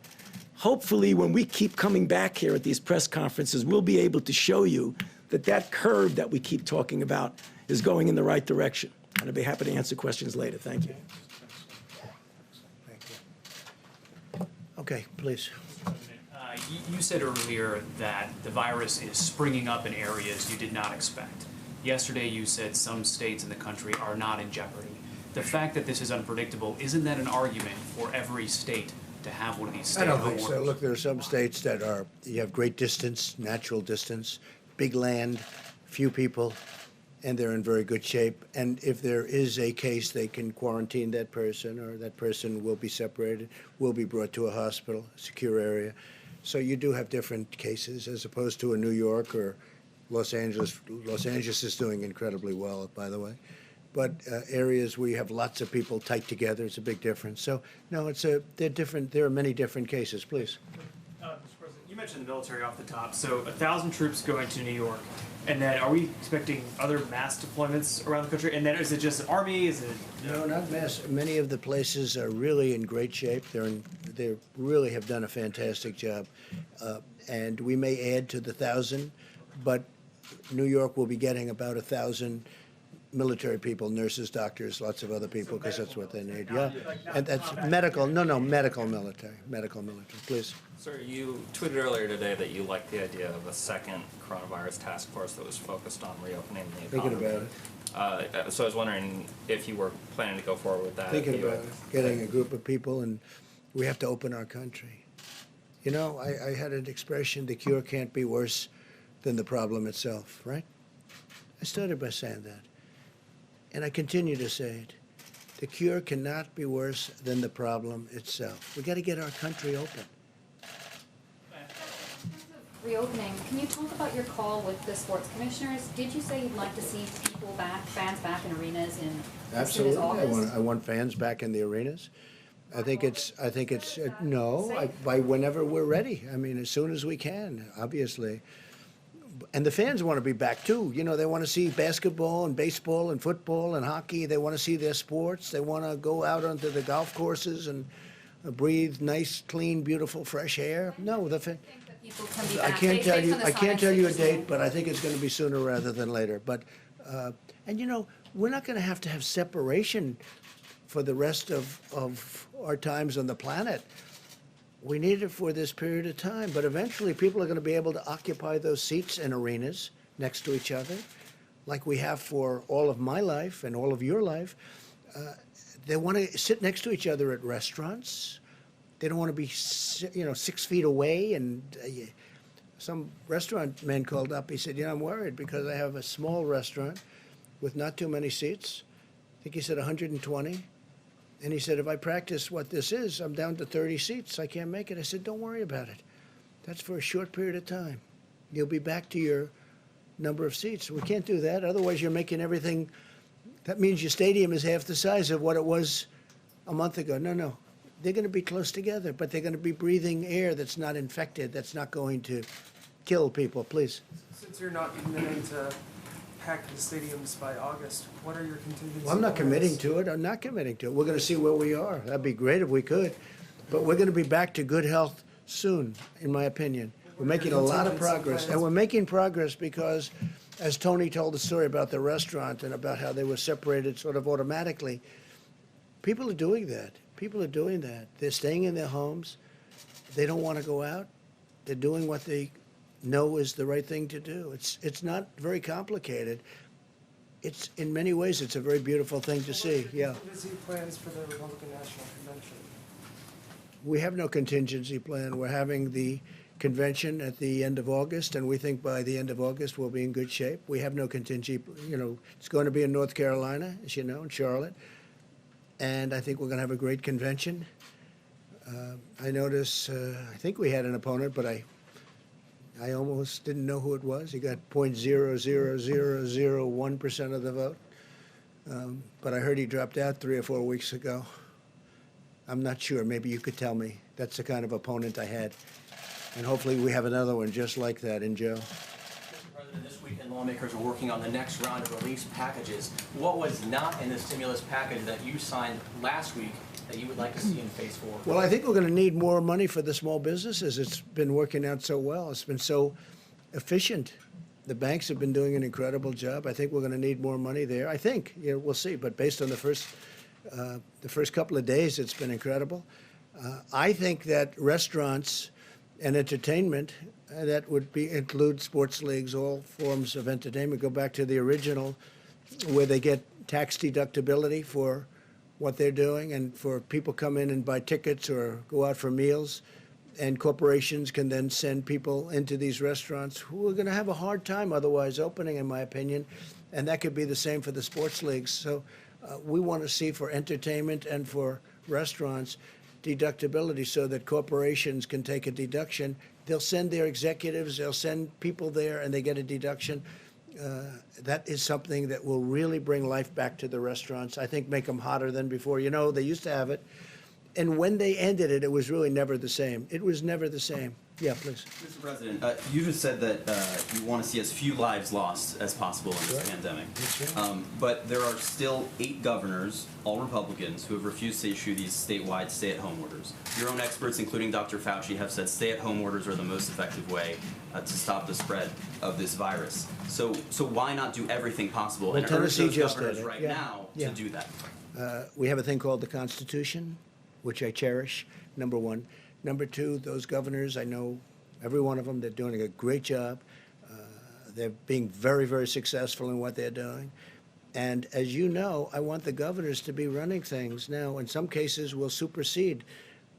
hopefully when we keep coming back here at these press conferences, we'll be able to show you that that curve that we keep talking about is going in the right direction. And I'd be happy to answer questions later. Thank you. Thank you. Okay, please. You said earlier that the virus is springing up in areas you did not expect. Yesterday you said some states in the country are not in jeopardy. The fact that this is unpredictable, isn't that an argument for every state to have one of these I stay-at-home don't think so. orders? Look, there are some states that are, you have great distance, natural distance, big land, few people, and they're in very good shape. And if there is a case, they can quarantine that person, or that person will be separated, will be brought to a hospital, a secure area. So you do have different cases as opposed to a New York or Los Angeles. Los Angeles is doing incredibly well, by the way. But areas where you have lots of people tight together, it's a big difference. So no, they're different. There are many different cases. Please. Mr. President, you mentioned the military off the top. So 1,000 troops going to New York, and then are we expecting other mass deployments around the country? And then is it just the Army? Is it? No, not mass. Many of the places are really in great shape. They really have done a fantastic job. And we may add to the 1,000, but New York will be getting about 1,000 military people, nurses, doctors, lots of other people, because that's what they need. Yeah, and that's medical. No, medical military. Please. Sir, you tweeted earlier today that you liked the idea of a second coronavirus task force that was focused on reopening the economy. Thinking about it. So I was wondering if you were planning to go forward with that. Thinking about it. Getting a group of people, and we have to open our country. You know, I had an expression: the cure can't be worse than the problem itself. Right? I started by saying that. And I continue to say it. The cure cannot be worse than the problem itself. We got to get our country open. Reopening, can you talk about your call with the sports commissioners? Did you say you'd like to see people back, fans back in arenas in as soon as Absolutely, August? I want fans back in the arenas. I think it's by whenever we're ready. I mean, as soon as we can, obviously. And the fans want to be back too. You know, they want to see basketball and baseball and football and hockey. They want to see their sports. They want to go out onto the golf courses and breathe nice, clean, beautiful, fresh air. No, I think that people can be I back can't based tell on you. the I can't science tell that you a you're saying. date, but I think it's going to be sooner rather than later. But and you know, we're not going to have separation for the rest of our times on the planet. We need it for this period of time, but eventually people are going to be able to occupy those seats in arenas next to each other, like we have for all of my life and all of your life. They want to sit next to each other at restaurants. They don't want to be, 6 feet away. And some restaurant man called up. He said, I'm worried because I have a small restaurant with not too many seats. I think he said 120. And he said, if I practice what this is, I'm down to 30 seats. I can't make it. I said, don't worry about it. That's for a short period of time. You'll be back to your number of seats. We can't do that. Otherwise, you're making everything. That means your stadium is half the size of what it was a month ago. No. They're going to be close together, but they're going to be breathing air that's not infected, that's not going to kill people. Please. Since you're not committing to pack the stadiums by August, what are your contingency Well, I'm not plans? committing to it. I'm not committing to it. We're going to see where we are. That'd be great if we could. But we're going to be back to good health soon, in my opinion. We're making a lot of progress. And we're making progress because, as Tony told the story about the restaurant and about how they were separated sort of automatically, people are doing that. People are doing that. They're staying in their homes. They don't want to go out. They're doing what they know is the right thing to do. It's not very complicated. It's in many ways it's a very beautiful thing to see. Yeah. Contingency plans for the Republican National Convention. We have no contingency plan. We're having the convention at the end of August, and we think by the end of August we'll be in good shape. We have no contingency. It's going to be in North Carolina, as you know, in Charlotte, and I think we're going to have a great convention. I notice, I think we had an opponent, but I almost didn't know who it was. He got 0.00001% of the vote, but I heard he dropped out 3 or 4 weeks ago. I'm not sure. Maybe you could tell me. That's the kind of opponent I had. And hopefully we have another one just like that in Joe. Mr. President, this weekend lawmakers are working on the next round of relief packages. What was not in the stimulus package that you signed last week that you would like to see in phase 4? Well, I think we're going to need more money for the small businesses. It's been working out so well. It's been so efficient. The banks have been doing an incredible job. I think we're going to need more money there. I think. We'll see. But based on the first couple of days, it's been incredible. I think that restaurants and entertainment, that would include sports leagues, all forms of entertainment, go back to the original, where they get tax deductibility for what they're doing, and for people come in and buy tickets or go out for meals, and corporations can then send people into these restaurants who are going to have a hard time otherwise opening, in my opinion, and that could be the same for the sports leagues. So we want to see for entertainment and for restaurants deductibility so that corporations can take a deduction. They'll send their executives, they'll send people there, and they get a deduction. That is something that will really bring life back to the restaurants. I think make them hotter than before. They used to have it. And when they ended it, it was really never the same. It was never the same. Yeah, please. Mr. President, you just said that you want to see as few lives lost as possible in this pandemic. That's right. But there are still 8 governors, all Republicans, who have refused to issue these statewide stay-at-home orders. Your own experts, including Dr. Fauci, have said stay-at-home orders are the most effective way to stop the spread of this virus. So why not do everything possible Well, and urge Tennessee those just governors did it. right Yeah. now Yeah. to do that? We have a thing called the Constitution, which I cherish, number one. Number two, those governors, I know every one of them, they're doing a great job. They're being very, very successful in what they're doing. And as you know, I want the governors to be running things. Now, in some cases, we'll supersede.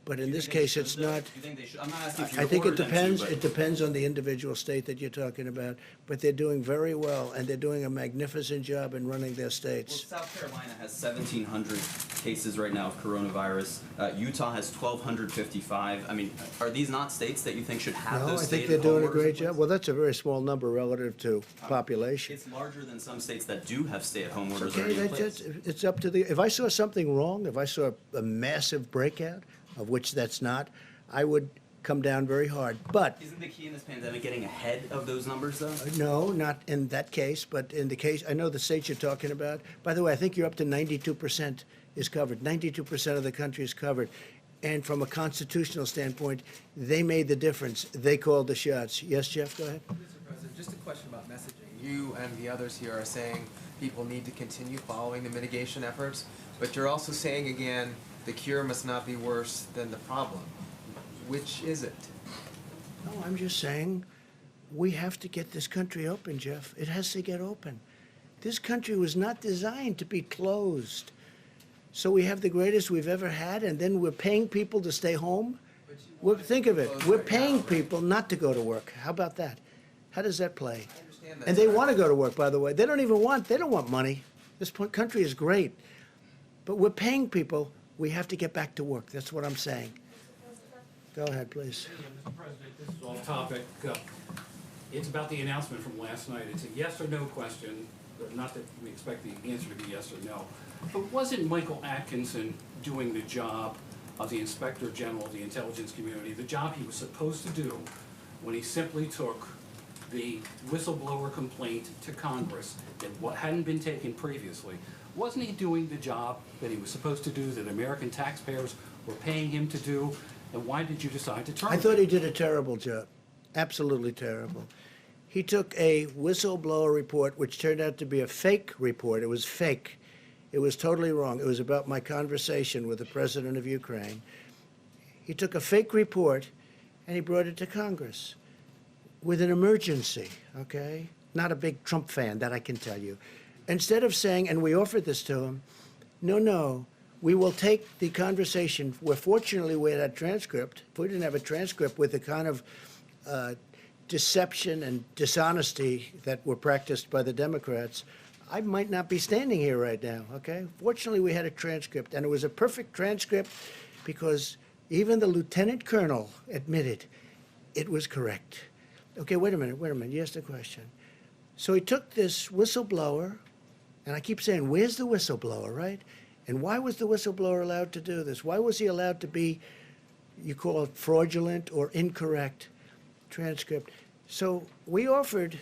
But in this case, it's not. Do you think they should? I'm not asking for I you to think it order them to, depends. but- It depends on the individual state that you're talking about. But they're doing very well, and they're doing a magnificent job in running their Well, states. South Carolina has 1,700 cases right now of coronavirus. Utah has 1,255. I mean, are these not states that you think should have No, those I think stay-at-home they're doing a orders in great place? job. Well, that's a very small number relative to population. It's larger than some states that do have stay-at-home orders Okay, already in place. it's up to the. If I saw something wrong, if I saw a massive breakout, of which that's not, I would come down very hard. But Isn't the key in this pandemic getting ahead of those numbers, though? no, not in that case, but in the case, I know the states you're talking about. By the way, I think you're up to 92% is covered. 92% of the country is covered. And from a constitutional standpoint, they made the difference. They called the shots. Yes, Jeff, go ahead. Mr. President, just a question about messaging. You and the others here are saying people need to continue following the mitigation efforts, but you're also saying again, the cure must not be worse than the problem. Which is it? No, I'm just saying we have to get this country open, Jeff. It has to get open. This country was not designed to be closed. So we have the greatest we've ever had, and then we're paying people to stay home? Think of it. We're paying people not to go to work. How about that? How does that play? I understand that. And they want to go to work, by the way. They don't want money. This country is great. But we're paying people. We have to get back to work. That's what I'm saying. Go ahead, please. Mr. President, this is off topic. It's about the announcement from last night. It's a yes or no question, not that we expect the answer to be yes or no. But wasn't Michael Atkinson doing the job of the Inspector General of the intelligence community, the job he was supposed to do when he simply took the whistleblower complaint to Congress that what hadn't been taken previously? Wasn't he doing the job that he was supposed to do, that American taxpayers were paying him to do? And why did you decide to I terminate? thought he did a terrible job. Absolutely terrible. He took a whistleblower report, which turned out to be a fake report. It was fake. It was totally wrong. It was about my conversation with the president of Ukraine. He took a fake report and he brought it to Congress with an emergency, okay? Not a big Trump fan, that I can tell you. Instead of saying, and we offered this to him, no, we will take the conversation where fortunately we had a transcript. If we didn't have a transcript with the kind of deception and dishonesty that were practiced by the Democrats, I might not be standing here right now, okay? Fortunately, we had a transcript, and it was a perfect transcript because even the lieutenant colonel admitted it was correct. Okay, wait a minute. You asked a question. So he took this whistleblower, and I keep saying, where's the whistleblower, right? And why was the whistleblower allowed to do this? Why was he allowed to be, you call it fraudulent or incorrect transcript? So we offered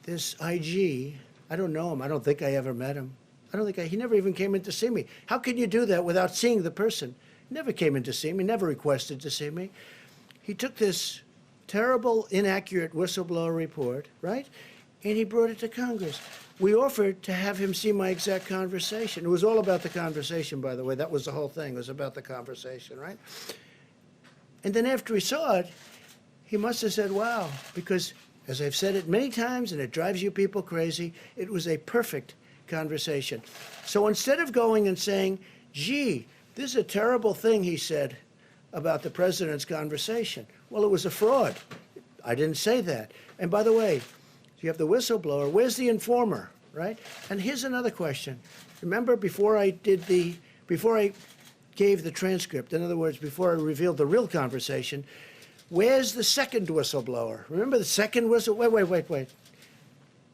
this IG. I don't know him. I don't think I ever met him. He never even came in to see me. How can you do that without seeing the person? He never came in to see me, never requested to see me. He took this terrible, inaccurate whistleblower report, right? And he brought it to Congress. We offered to have him see my exact conversation. It was all about the conversation, by the way. That was the whole thing. It was about the conversation, right? And then after he saw it, he must have said, wow, because as I've said it many times, and it drives you people crazy, it was a perfect conversation. So instead of going and saying, gee, this is a terrible thing he said about the president's conversation. Well, it was a fraud. I didn't say that. And by the way, you have the whistleblower. Where's the informer, right? And here's another question. Remember, before I gave the transcript, in other words, before I revealed the real conversation, where's the second whistleblower? Remember the second wait.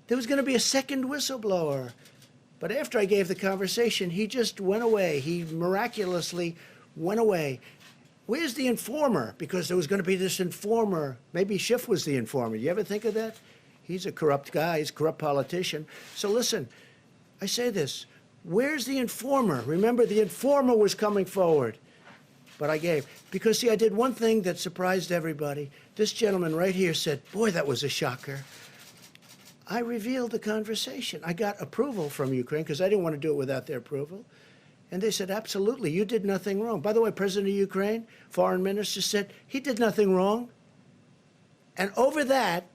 There was going to be a second whistleblower. But after I gave the conversation, he just went away. He miraculously went away. Where's the informer? Because there was going to be this informer. Maybe Schiff was the informer. You ever think of that? He's a corrupt guy. He's a corrupt politician. So listen, I say this. Where's the informer? Remember, the informer was coming forward. But I gave. Because, see, I did one thing that surprised everybody. This gentleman right here said, boy, that was a shocker. I revealed the conversation. I got approval from Ukraine because I didn't want to do it without their approval. And they said, absolutely, you did nothing wrong. By the way, President of Ukraine, foreign minister, said he did nothing wrong. And over that,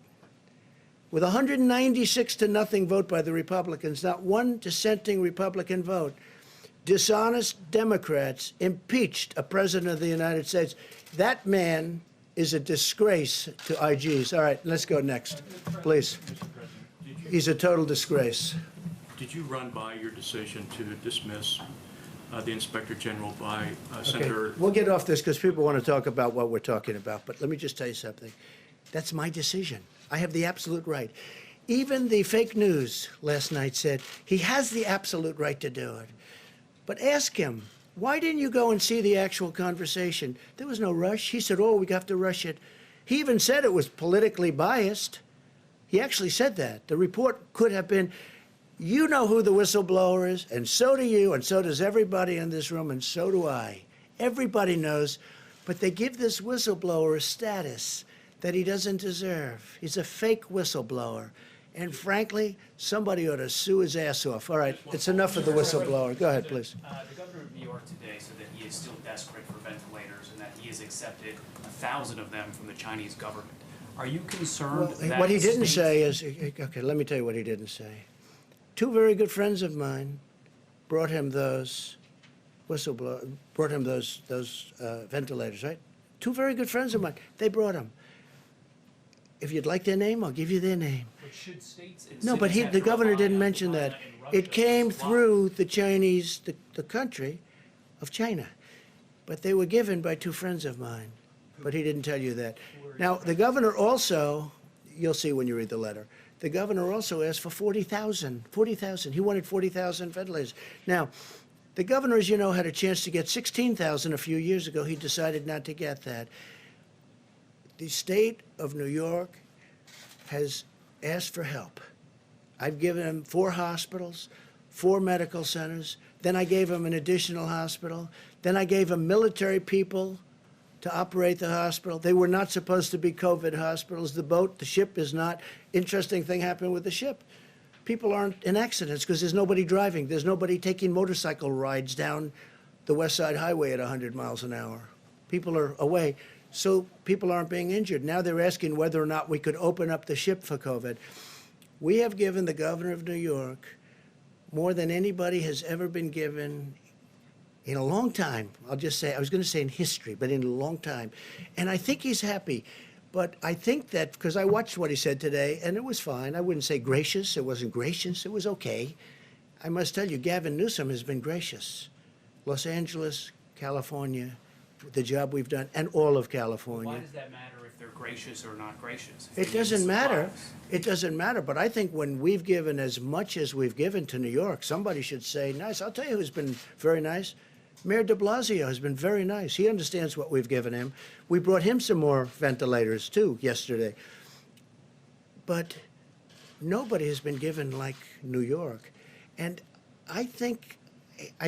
with 196-0 vote by the Republicans, not one dissenting Republican vote, dishonest Democrats impeached a president of the United States. That man is a disgrace to IGs. All right, let's go next, please. He's a total disgrace. Did you run by your decision to dismiss the Inspector General by Senator? Okay, we'll get off this because people want to talk about what we're talking about. But let me just tell you something. That's my decision. I have the absolute right. Even the fake news last night said he has the absolute right to do it. But ask him, Why didn't you go and see the actual conversation? There was no rush. He said, oh, we have to rush it. He even said it was politically biased. He actually said that. The report could have been, you know who the whistleblower is, and so do you, and so does everybody in this room, and so do I. Everybody knows, but they give this whistleblower a status that he doesn't deserve. He's a fake whistleblower. And frankly, somebody ought to sue his ass off. All right, it's enough of the whistleblower. Go ahead, please. The governor of New York today said that he is still desperate for ventilators and that he has accepted 1,000 of them from the Chinese government. Are you concerned that What he didn't states- say is, okay, let me tell you what he didn't say. Two very good friends of mine brought him those ventilators, right? Two very good friends of mine. They brought them. If you'd like their name, I'll give you their name. But should states and No, but cities have the to governor rely didn't on mention China that. and Russia It came to supply? through the Chinese, the country of China. But they were given by two friends of mine. But he didn't tell you that. Now, the governor also, you'll see when you read the letter, the governor also asked for 40,000. He wanted 40,000 ventilators. Now, the governor, as you know, had a chance to get 16,000 a few years ago. He decided not to get that. The state of New York has asked for help. I've given him 4 hospitals, 4 medical centers. Then I gave him an additional hospital. Then I gave him military people to operate the hospital. They were not supposed to be COVID hospitals. The ship is not. Interesting thing happened with the ship. People aren't in accidents because there's nobody driving. There's nobody taking motorcycle rides down the West Side Highway at 100 miles an hour. People are away. So people aren't being injured. Now they're asking whether or not we could open up the ship for COVID. We have given the governor of New York more than anybody has ever been given in a long time. I'll just say, I was going to say in history, but in a long time. And I think he's happy. But I think that, because I watched what he said today, and it was fine. I wouldn't say gracious. It wasn't gracious. It was okay. I must tell you, Gavin Newsom has been gracious. Los Angeles, California, the job we've done, and all of California. Why does that matter if they're gracious or not gracious? If It they need doesn't matter. supplies? It doesn't matter. But I think when we've given as much as we've given to New York, somebody should say nice. I'll tell you who's been very nice. Mayor de Blasio has been very nice. He understands what we've given him. We brought him some more ventilators, too, yesterday. But nobody has been given like New York. And I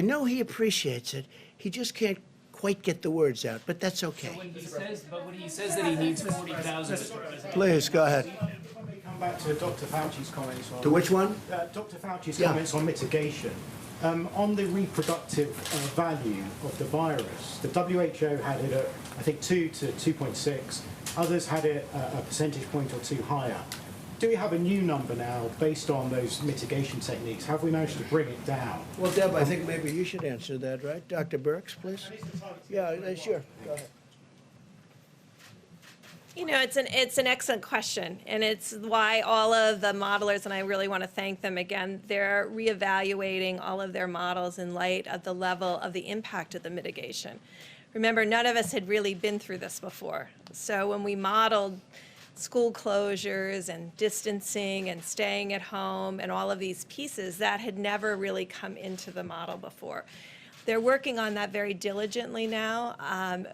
know he appreciates it. He just can't quite get the words out, but that's okay. When he says that he needs 40,000, Please, go ahead. If I may come back to Dr. Fauci's comments on... To which one? Dr. Fauci's Yeah. comments on mitigation. On the reproductive value of the virus, the WHO had it at, I think, 2 to 2.6. Others had it a percentage point or 2 higher. Do we have a new number now based on those mitigation techniques? Have we managed to bring it down? Well, Deb, I think maybe you should answer that, right? Dr. Birx, please? Yeah, sure. Go ahead. You know, it's an excellent question, and it's why all of the modelers, and I really want to thank them again, they're reevaluating all of their models in light of the level of the impact of the mitigation. Remember, none of us had really been through this before. So when we modeled school closures and distancing and staying at home and all of these pieces, that had never really come into the model before. They're working on that very diligently now.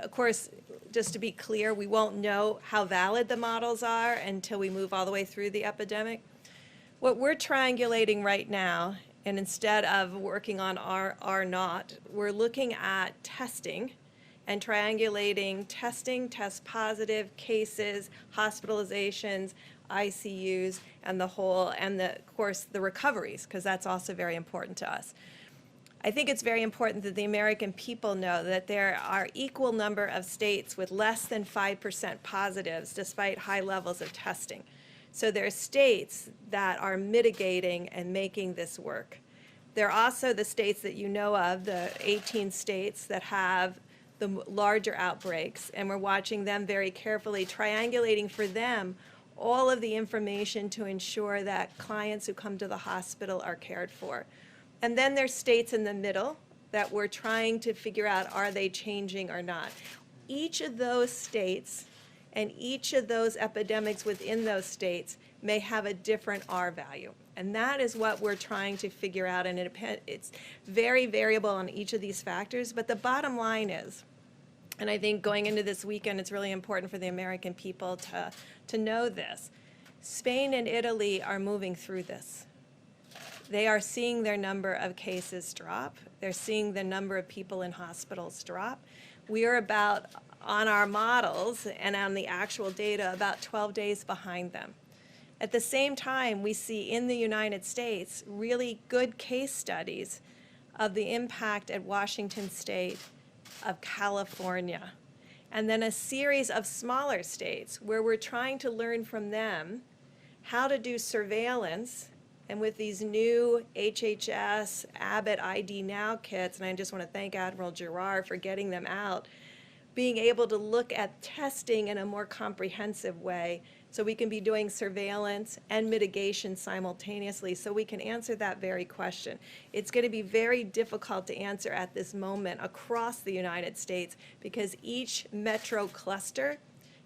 Of course, just to be clear, we won't know how valid the models are until we move all the way through the epidemic. What we're triangulating right now, and instead of working on R0, we're looking at testing and triangulating testing, test positive cases, hospitalizations, ICUs, and the whole, and of course, the recoveries, because that's also very important to us. I think it's very important that the American people know that there are equal number of states with less than 5% positives despite high levels of testing. So there are states that are mitigating and making this work. There are also the states that you know of, the 18 states that have the larger outbreaks, and we're watching them very carefully, triangulating for them all of the information to ensure that clients who come to the hospital are cared for. And then there's states in the middle that we're trying to figure out, are they changing or not? Each of those states And each of those epidemics within those states may have a different R value. And that is what we're trying to figure out, and it's very variable on each of these factors. But the bottom line is, and I think going into this weekend, it's really important for the American people to know this, Spain and Italy are moving through this. They are seeing their number of cases drop. They're seeing the number of people in hospitals drop. We are about, on our models and on the actual data, about 12 days behind them. At the same time, we see in the United States really good case studies of the impact at Washington State, of California, and then a series of smaller states where we're trying to learn from them how to do surveillance. And with these new HHS, Abbott ID Now kits, and I just want to thank Admiral Giroir for getting them out, being able to look at testing in a more comprehensive way so we can be doing surveillance and mitigation simultaneously so we can answer that very question. It's going to be very difficult to answer at this moment across the United States because each metro cluster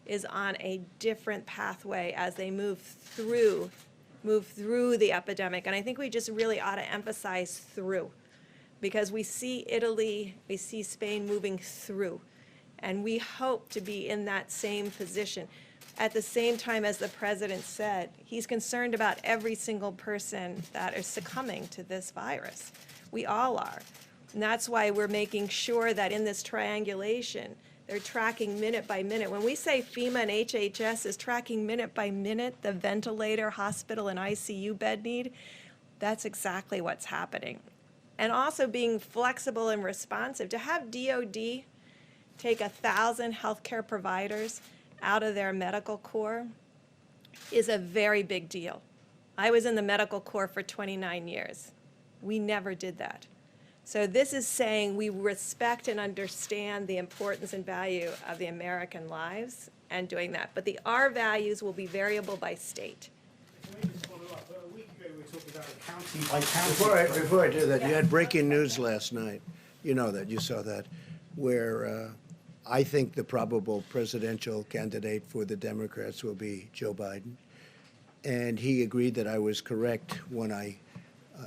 is on a different pathway as they move through the epidemic. And I think we just really ought to emphasize through, because we see Italy, we see Spain moving through, and we hope to be in that same position. At the same time, as the president said, he's concerned about every single person that is succumbing to this virus. We all are. And that's why we're making sure that in this triangulation, they're tracking minute by minute. When we say FEMA and HHS is tracking minute by minute the ventilator, hospital, and ICU bed need, that's exactly what's happening. And also being flexible and responsive. To have DOD take 1,000 healthcare providers out of their medical corps is a very big deal. I was in the medical corps for 29 years. We never did that. So this is saying we respect and understand the importance and value of the American lives and doing that. But the R values will be variable by state. Can I just follow up? A week ago, we were talking about a county by county. Before I do that, you had breaking news last night. You know that, you saw that, where I think the probable presidential candidate for the Democrats will be Joe Biden. And he agreed that I was correct when I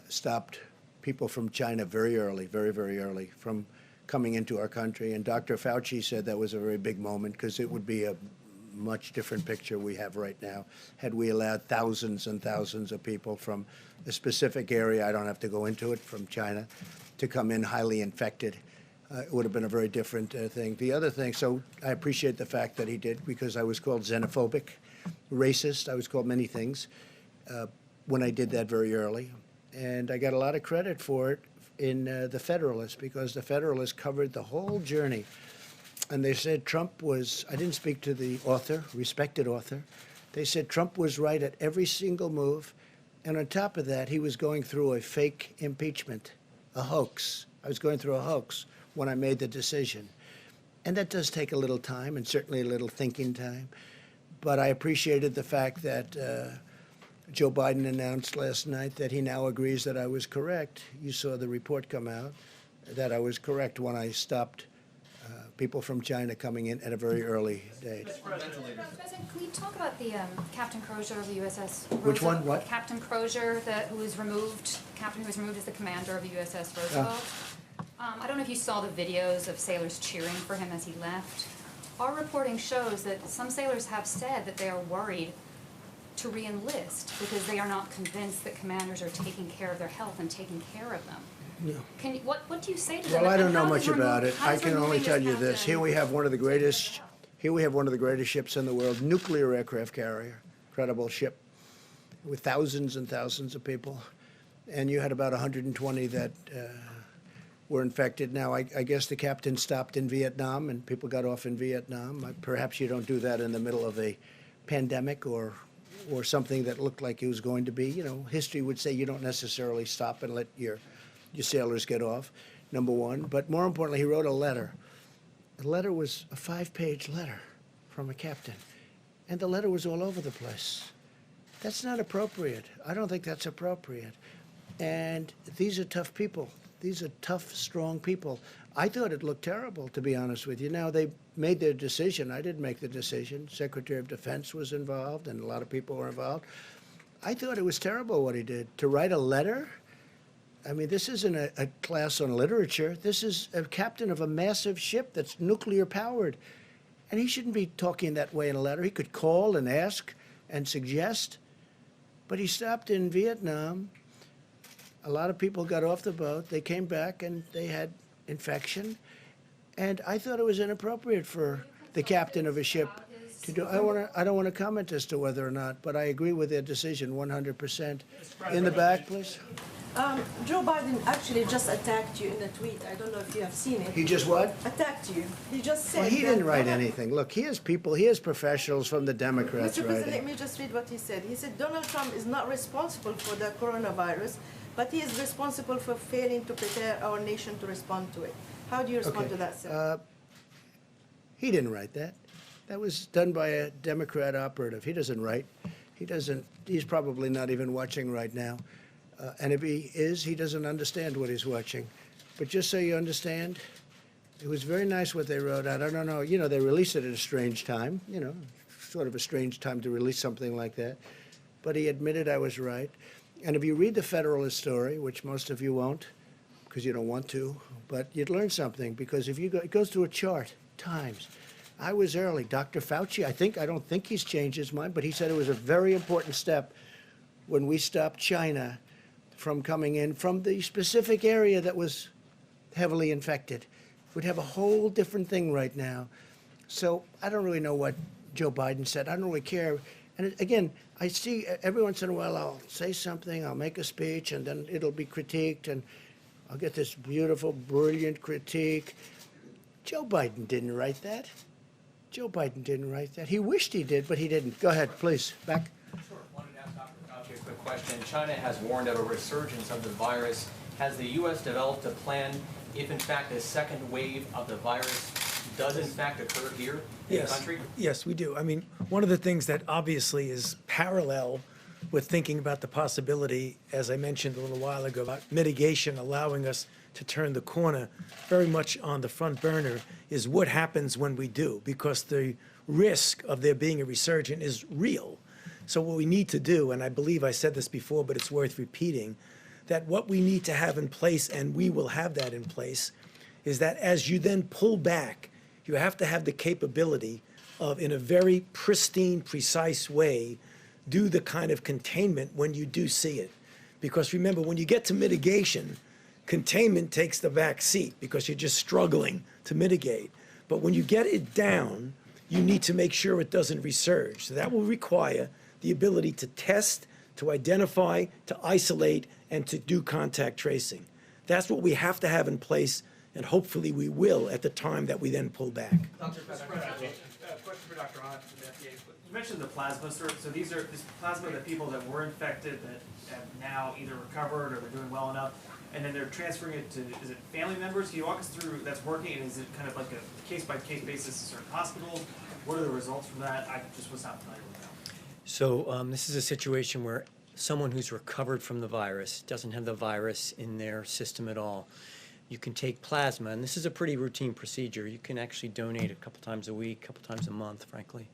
stopped people from China very early, very, very early, from coming into our country. And Dr. Fauci said that was a very big moment because it would be a much different picture we have right now had we allowed thousands and thousands of people from a specific area, I don't have to go into it, from China, to come in highly infected. It would have been a very different thing. The other thing, so I appreciate the fact that he did, because I was called xenophobic, racist, I was called many things when I did that very early. And I got a lot of credit for it in the Federalist, because the Federalist covered the whole journey. And they said Trump was, I didn't speak to the author, respected author. They said Trump was right at every single move. And on top of that, he was going through a fake impeachment, a hoax. I was going through a hoax when I made the decision. And that does take a little time, and certainly a little thinking time. But I appreciated the fact that Joe Biden announced last night that he now agrees that I was correct. You saw the report come out that I was correct when I stopped people from China coming in at a very early date. President, can we talk about the Captain Crozier of the USS Roosevelt? Which one? What? Captain Crozier, who was removed as the commander of the USS Roosevelt. I don't know if you saw the videos of sailors cheering for him as he left. Our reporting shows that some sailors have said that they are worried to re-enlist because they are not convinced that commanders are taking care of their health and taking care of them. No. What do you say to them? Well, I don't And know how much does about it. I can only removing tell you captain- this. Here we have one of the greatest ships in the world, nuclear aircraft carrier, incredible ship with thousands and thousands of people. And you had about 120 that were infected. Now, I guess the captain stopped in Vietnam and people got off in Vietnam. Perhaps you don't do that in the middle of a pandemic or something that looked like it was going to be. You know, history would say you don't necessarily stop and let your sailors get off, number one. But more importantly, he wrote a letter. The letter was a 5-page letter from a captain. And the letter was all over the place. That's not appropriate. I don't think that's appropriate. And these are tough people. These are tough, strong people. I thought it looked terrible, to be honest with you. Now, they made their decision. I didn't make the decision. Secretary of Defense was involved, and a lot of people were involved. I thought it was terrible what he did. To write a letter? I mean, this isn't a class on literature. This is a captain of a massive ship that's nuclear powered. And he shouldn't be talking that way in a letter. He could call and ask and suggest. But he stopped in Vietnam. A lot of people got off the boat. They came back and they had infection. And I thought it was inappropriate for the captain of a ship to do. I don't want to comment as to whether or not, but I agree with their decision 100%. In the back, please. Joe Biden actually just attacked you in a tweet. I don't know if you have seen it. He just what? Attacked you. He just said. Well, he that- didn't write anything. Look, he has people, he has professionals from the Democrats Mr. President, let writing. me just read what he said. He said Donald Trump is not responsible for the coronavirus, but he is responsible for failing to prepare our nation to respond to it. How do you respond to that, sir? He didn't write that. That was done by a Democrat operative. He doesn't write. He's probably not even watching right now. And if he is, he doesn't understand what he's watching. But just so you understand, it was very nice what they wrote out. I don't know, they released it at a strange time, sort of a strange time to release something like that. But he admitted I was right. And if you read the Federalist story, which most of you won't, because you don't want to, but you'd learn something, because if you go, it goes through a chart, times. I was early. Dr. Fauci, I don't think he's changed his mind, but he said it was a very important step when we stopped China from coming in from the specific area that was heavily infected. We'd have a whole different thing right now. So I don't really know what Joe Biden said. I don't really care. And again, I see every once in a while I'll say something, I'll make a speech, and then it'll be critiqued, and I'll get this beautiful, brilliant critique. Joe Biden didn't write that. Joe Biden didn't write that. He wished he did, but he didn't. Go ahead, please. Back. Sure. Wanted to ask Dr. Fauci a quick question. China has warned of a resurgence of the virus. Has the U.S. developed a plan if, in fact, a second wave of the virus does, in fact, occur here in the country? Yes, we do. I mean, one of the things that obviously is parallel with thinking about the possibility, as I mentioned a little while ago, about mitigation allowing us to turn the corner, very much on the front burner, is what happens when we do, because the risk of there being a resurgence is real. So what we need to do, and I believe I said this before, but it's worth repeating, that what we need to have in place, and we will have that in place, is that as you then pull back, you have to have the capability of, in a very pristine, precise way, do the kind of containment when you do see it. Because remember, when you get to mitigation, containment takes the back seat because you're just struggling to mitigate. But when you get it down, you need to make sure it doesn't resurge. So that will require the ability to test, to identify, to isolate, and to do contact tracing. That's what we have to have in place, and hopefully we will at the time that we then pull back. Dr. President, question for Dr. Ott from the FDA. You mentioned the plasma, sir. So these are this plasma that people that were infected that have now either recovered or they're doing well enough, and then they're transferring it to, is it family members? Can you walk us through that's working, and is it kind of like a case-by-case basis in certain hospitals? What are the results from that? I just was not familiar with that. So this is a situation where someone who's recovered from the virus, doesn't have the virus in their system at all, you can take plasma, and this is a pretty routine procedure. You can actually donate a couple times a week, a couple times a month, frankly,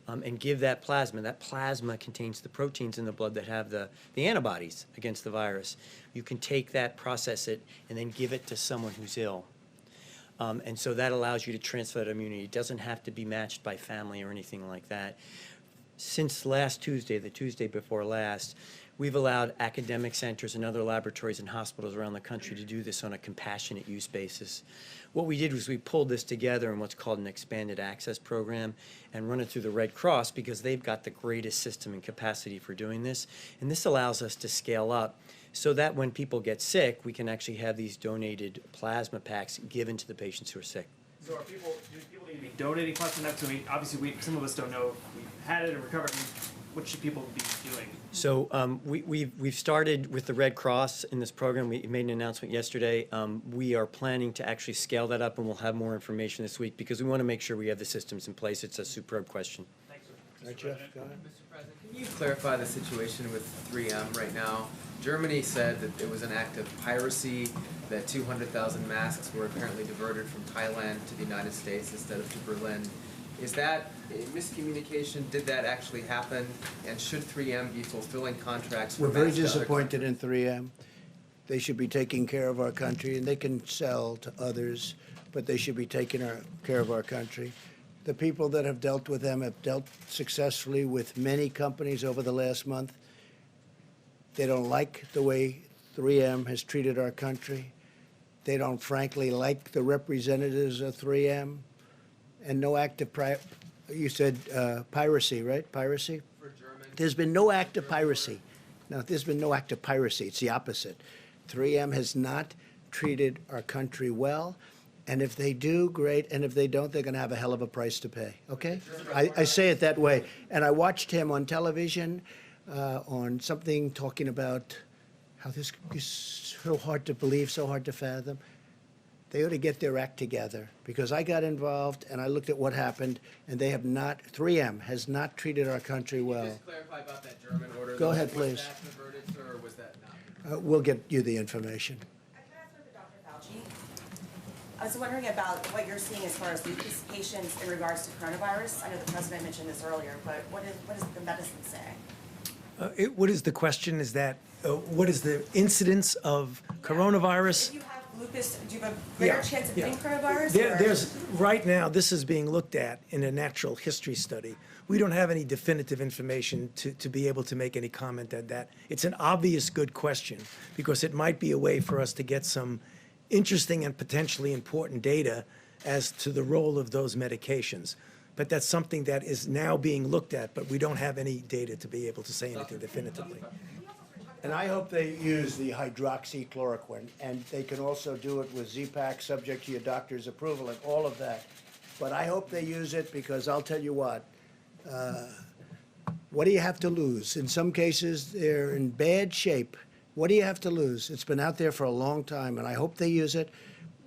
and give that plasma. That plasma contains the proteins in the blood that have the antibodies against the virus. You can take that, process it, and then give it to someone who's ill. And so that allows you to transfer that immunity. It doesn't have to be matched by family or anything like that. Since last Tuesday, the Tuesday before last, we've allowed academic centers and other laboratories and hospitals around the country to do this on a compassionate use basis. What we did was we pulled this together in what's called an expanded access program and run it through the Red Cross because they've got the greatest system and capacity for doing this. And this allows us to scale up so that when people get sick, we can actually have these donated plasma packs given to the patients who are sick. So do people need to be donating plasma? So obviously some of us don't know if we've had it and recovered. What should people be doing? So we've started with the Red Cross in this program. We made an announcement yesterday. We are planning to actually scale that up, and we'll have more information this week because we want to make sure we have the systems in place. It's a superb question. Thanks, sir. Right, Jeff, go ahead. Mr. President, can you clarify the situation with 3M right now? Germany said that it was an act of piracy, that 200,000 masks were apparently diverted from Thailand to the United States instead of to Berlin. Is that a miscommunication? Did that actually happen? And should 3M be fulfilling contracts for We're very masks to other disappointed in 3M. They should be taking care of our country, and they can sell to others, but they should be taking care of our country. The people that have dealt with them have dealt successfully with many companies over the last month. They don't like the way 3M has treated our country. They don't, frankly, like the representatives of 3M. And no act of you said piracy, right? Piracy? For German. There's been no act of piracy. No, there's been no act of piracy. It's the opposite. 3M has not treated our country well. And if they do, great. And if they don't, they're going to have a hell of a price to pay. Okay? I say it that way. And I watched him on television on something talking about how this is so hard to believe, so hard to fathom. They ought to get their act together, because I got involved and I looked at what happened, and they have not, 3M has not treated our country well. Can you just clarify about that German order? Go ahead, please. Was that diverted, sir, or was that not? We'll get you the information. I can ask for Dr. Fauci. I was wondering about what you're seeing as far as lupus patients in regards to coronavirus. I know the president mentioned this earlier, but what does the medicine say? What is the question? Is that what is the incidence of coronavirus? If you have lupus, do you have a greater chance of getting coronavirus? There's right now, this is being looked at in a natural history study. We don't have any definitive information to be able to make any comment on that. It's an obvious good question, because it might be a way for us to get some interesting and potentially important data as to the role of those medications. But that's something that is now being looked at, but we don't have any data to be able to say anything definitively. And I hope they use the hydroxychloroquine, and they can also do it with Z-Pak, subject to your doctor's approval and all of that. But I hope they use it, because I'll tell you what do you have to lose? In some cases, they're in bad shape. What do you have to lose? It's been out there for a long time, and I hope they use it.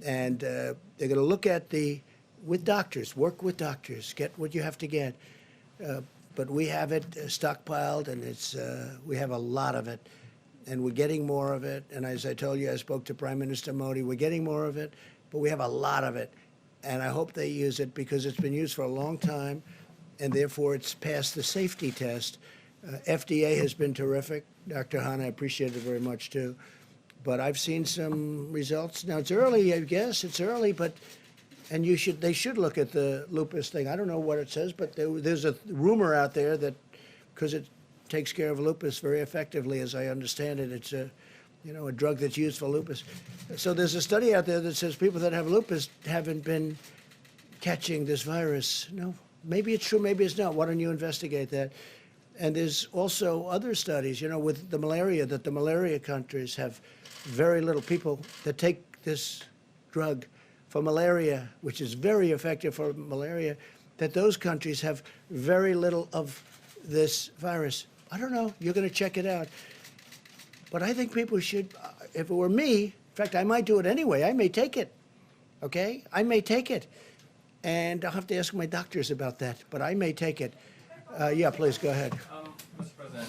And they're going to look at with doctors, work with doctors, get what you have to get. But we have it stockpiled, and we have a lot of it, and we're getting more of it. And as I told you, I spoke to Prime Minister Modi. We're getting more of it, but we have a lot of it. And I hope they use it, because it's been used for a long time, and therefore it's passed the safety test. FDA has been terrific. Dr. Hahn, I appreciate it very much, too. But I've seen some results. Now, it's early, I guess. It's early, but and they should look at the lupus thing. I don't know what it says, but there's a rumor out there that because it takes care of lupus very effectively, as I understand it, it's a drug that's used for lupus. So there's a study out there that says people that have lupus haven't been catching this virus. No, maybe it's true, maybe it's not. Why don't you investigate that? And there's also other studies, with the malaria, that the malaria countries have very little people that take this drug for malaria, which is very effective for malaria, that those countries have very little of this virus. I don't know. You're going to check it out. But I think people should, if it were me, in fact, I might do it anyway. I may take it, okay? I may take it. And I'll have to ask my doctors about that, but I may take it. Yeah, please, go ahead. Mr. President,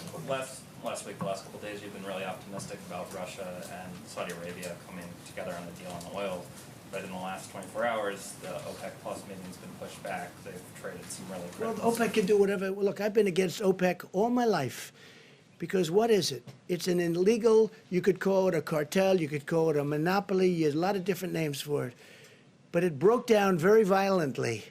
last week, the last couple of days, you've been really optimistic about Russia and Saudi Arabia coming together on the deal on oil. But in the last 24 hours, the OPEC Plus meeting's been pushed back. They've traded some really critical... Well, OPEC can do whatever. Look, I've been against OPEC all my life. Because what is it? It's an illegal, you could call it a cartel, you could call it a monopoly, there's a lot of different names for it. But it broke down very violently.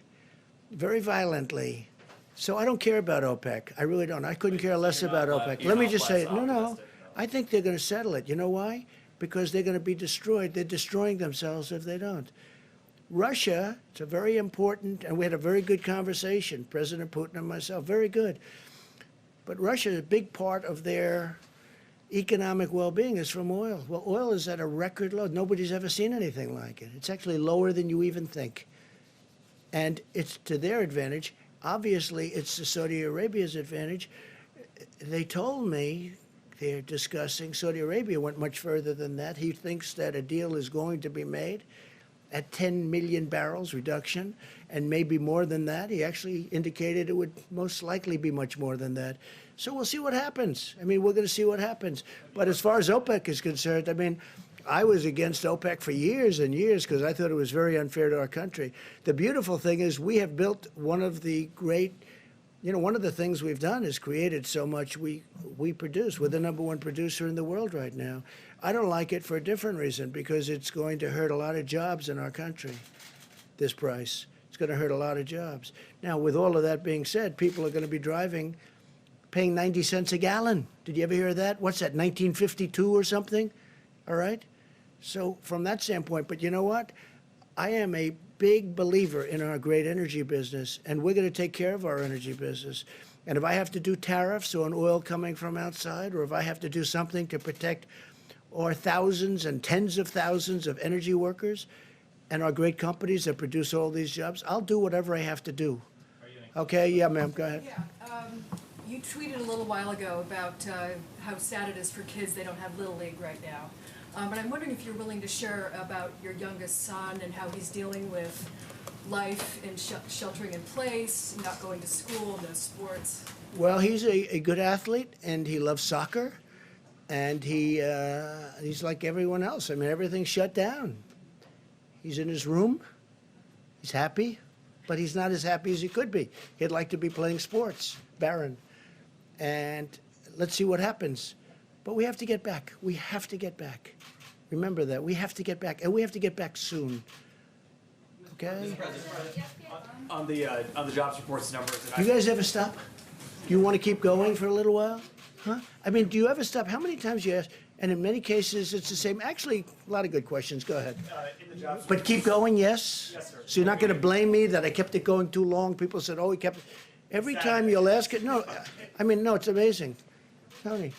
Very violently. So I don't care about OPEC. I really don't. I couldn't care less about OPEC. Let me just say, no. I think they're going to settle it. You know why? Because they're going to be destroyed. They're destroying themselves if they don't. Russia, it's a very important, and we had a very good conversation, President Putin and myself, very good. But Russia, a big part of their economic well-being is from oil. Well, oil is at a record low. Nobody's ever seen anything like it. It's actually lower than you even think. And it's to their advantage. Obviously, it's to Saudi Arabia's advantage. They told me they're discussing, Saudi Arabia went much further than that. He thinks that a deal is going to be made. at 10 million barrels reduction, and maybe more than that. He actually indicated it would most likely be much more than that. So we'll see what happens. I mean, we're going to see what happens. But as far as OPEC is concerned, I mean, I was against OPEC for years and years because I thought it was very unfair to our country. The beautiful thing is we have built one of the great, one of the things we've done is created so much we produce. We're the #1 producer in the world right now. I don't like it for a different reason, because it's going to hurt a lot of jobs in our country, this price. It's going to hurt a lot of jobs. Now, with all of that being said, people are going to be paying 90 cents a gallon. Did you ever hear of that? What's that, 1952 or something? All right? So from that standpoint, but you know what? I am a big believer in our great energy business, and we're going to take care of our energy business. And if I have to do tariffs on oil coming from outside, or if I have to do something to protect our thousands and tens of thousands of energy workers and our great companies that produce all these jobs, I'll do whatever I have to do. Okay? Yeah, ma'am, go ahead. Yeah, you tweeted a little while ago about how sad it is for kids they don't have Little League right now. But I'm wondering if you're willing to share about your youngest son and how he's dealing with life and sheltering in place, not going to school, no sports. Well, he's a good athlete, and he loves soccer, and he's like everyone else. I mean, everything's shut down. He's in his room. He's happy, but he's not as happy as he could be. He'd like to be playing sports, Barron. And let's see what happens. But we have to get back. We have to get back. Remember that. We have to get back, and we have to get back soon. Okay? On the jobs reports numbers. Do you guys ever stop? Do you want to keep going for a little while? Huh? I mean, do you ever stop? How many times you ask? And in many cases, it's the same. Actually, a lot of good questions. Go ahead. But keep going, yes? Yes, sir. So you're not going to blame me that I kept it going too long? People said, oh, he kept it. Every time you'll ask it. No, I mean, no, it's amazing. Tony,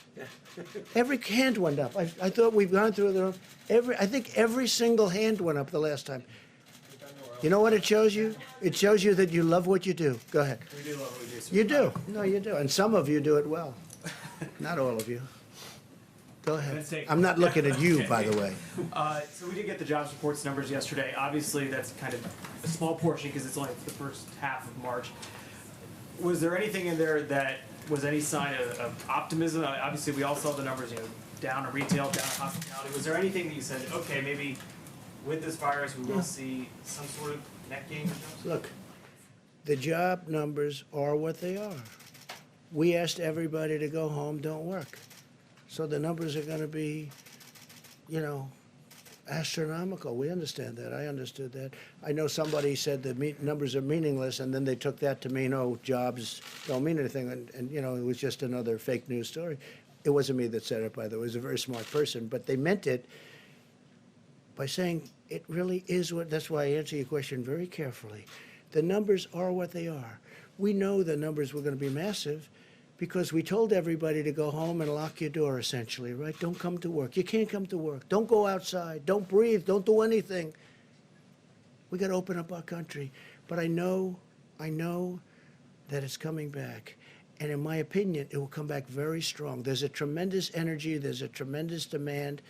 every hand went up. I thought we've gone through I think every single hand went up the last time. You know what it shows you? It shows you that you love what you do. Go ahead. We do love what we do. So You do. No, you do. And some of you do it well. Not all of you. Go ahead. I'm not looking at you, by the way. So we did get the jobs reports numbers yesterday. Obviously, that's kind of a small portion because it's only the first half of March. Was there anything in there that was any sign of optimism? Obviously, we all saw the numbers, down in retail, down in hospitality. Was there anything that you said, okay, maybe with this virus we will see some sort of net gain? Look, the job numbers are what they are. We asked everybody to go home, don't work. So the numbers are going to be, astronomical. We understand that. I understood that. I know somebody said the numbers are meaningless, and then they took that to mean, oh, jobs don't mean anything, and it was just another fake news story. It wasn't me that said it, by the way. It was a very smart person, but they meant it by saying it really is what. That's why I answer your question very carefully. The numbers are what they are. We know the numbers were going to be massive because we told everybody to go home and lock your door, essentially, right? Don't come to work. You can't come to work. Don't go outside. Don't breathe. Don't do anything. We got to open up our country. But I know that it's coming back. And in my opinion, it will come back very strong. There's a tremendous energy. There's a tremendous demand.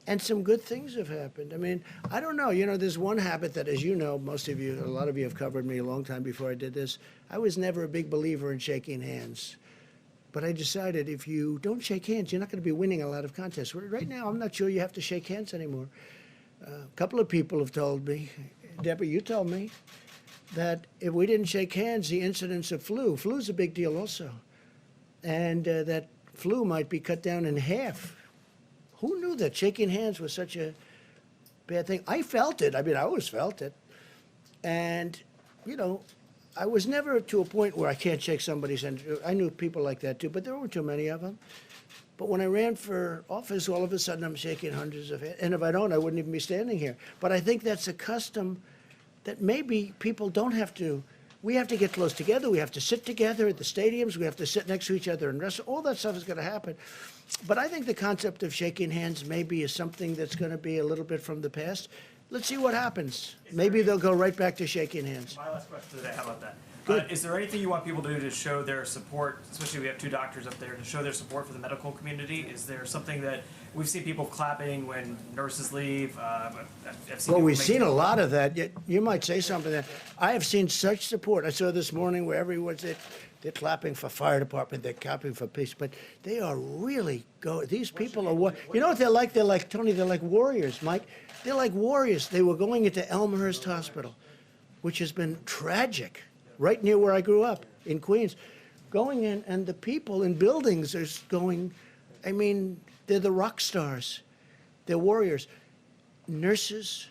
And some good things have happened. I mean, I don't know. There's one habit that, as you know, most of you, a lot of you have covered me a long time before I did this. I was never a big believer in shaking hands. But I decided if you don't shake hands, you're not going to be winning a lot of contests. Right now, I'm not sure you have to shake hands anymore. A couple of people have told me, Deborah, you told me, that if we didn't shake hands, the incidence of flu's a big deal also. And that flu might be cut down in half. Who knew that shaking hands was such a bad thing? I felt it. I mean, I always felt it. And, I was never to a point where I can't shake somebody's hand. I knew people like that too, but there weren't too many of them. But when I ran for office, all of a sudden I'm shaking hundreds of hands. And if I don't, I wouldn't even be standing here. But I think that's a custom that maybe people don't have to. We have to get close together. We have to sit together at the stadiums. We have to sit next to each other and wrestle. All that stuff is going to happen. But I think the concept of shaking hands maybe is something that's going to be a little bit from the past. Let's see what happens. Maybe they'll go right back to shaking hands. My last question today, how about that? Good. Is there anything you want people to do to show their support, especially we have two doctors up there, to show their support for the medical community? Is there something that, we've seen people clapping when nurses leave, I've seen Well, people we've make- seen a lot of that. You might say something that, I have seen such support. I saw this morning where everyone's, they're clapping for fire department, they're clapping for police, but they are really these people are, you know what they're like? They're like, Tony, they're like warriors, Mike. They're like warriors. They were going into Elmhurst Hospital, which has been tragic, right near where I grew up, in Queens. Going in, and the people in buildings are going, I mean, they're the rock stars. They're warriors. Nurses,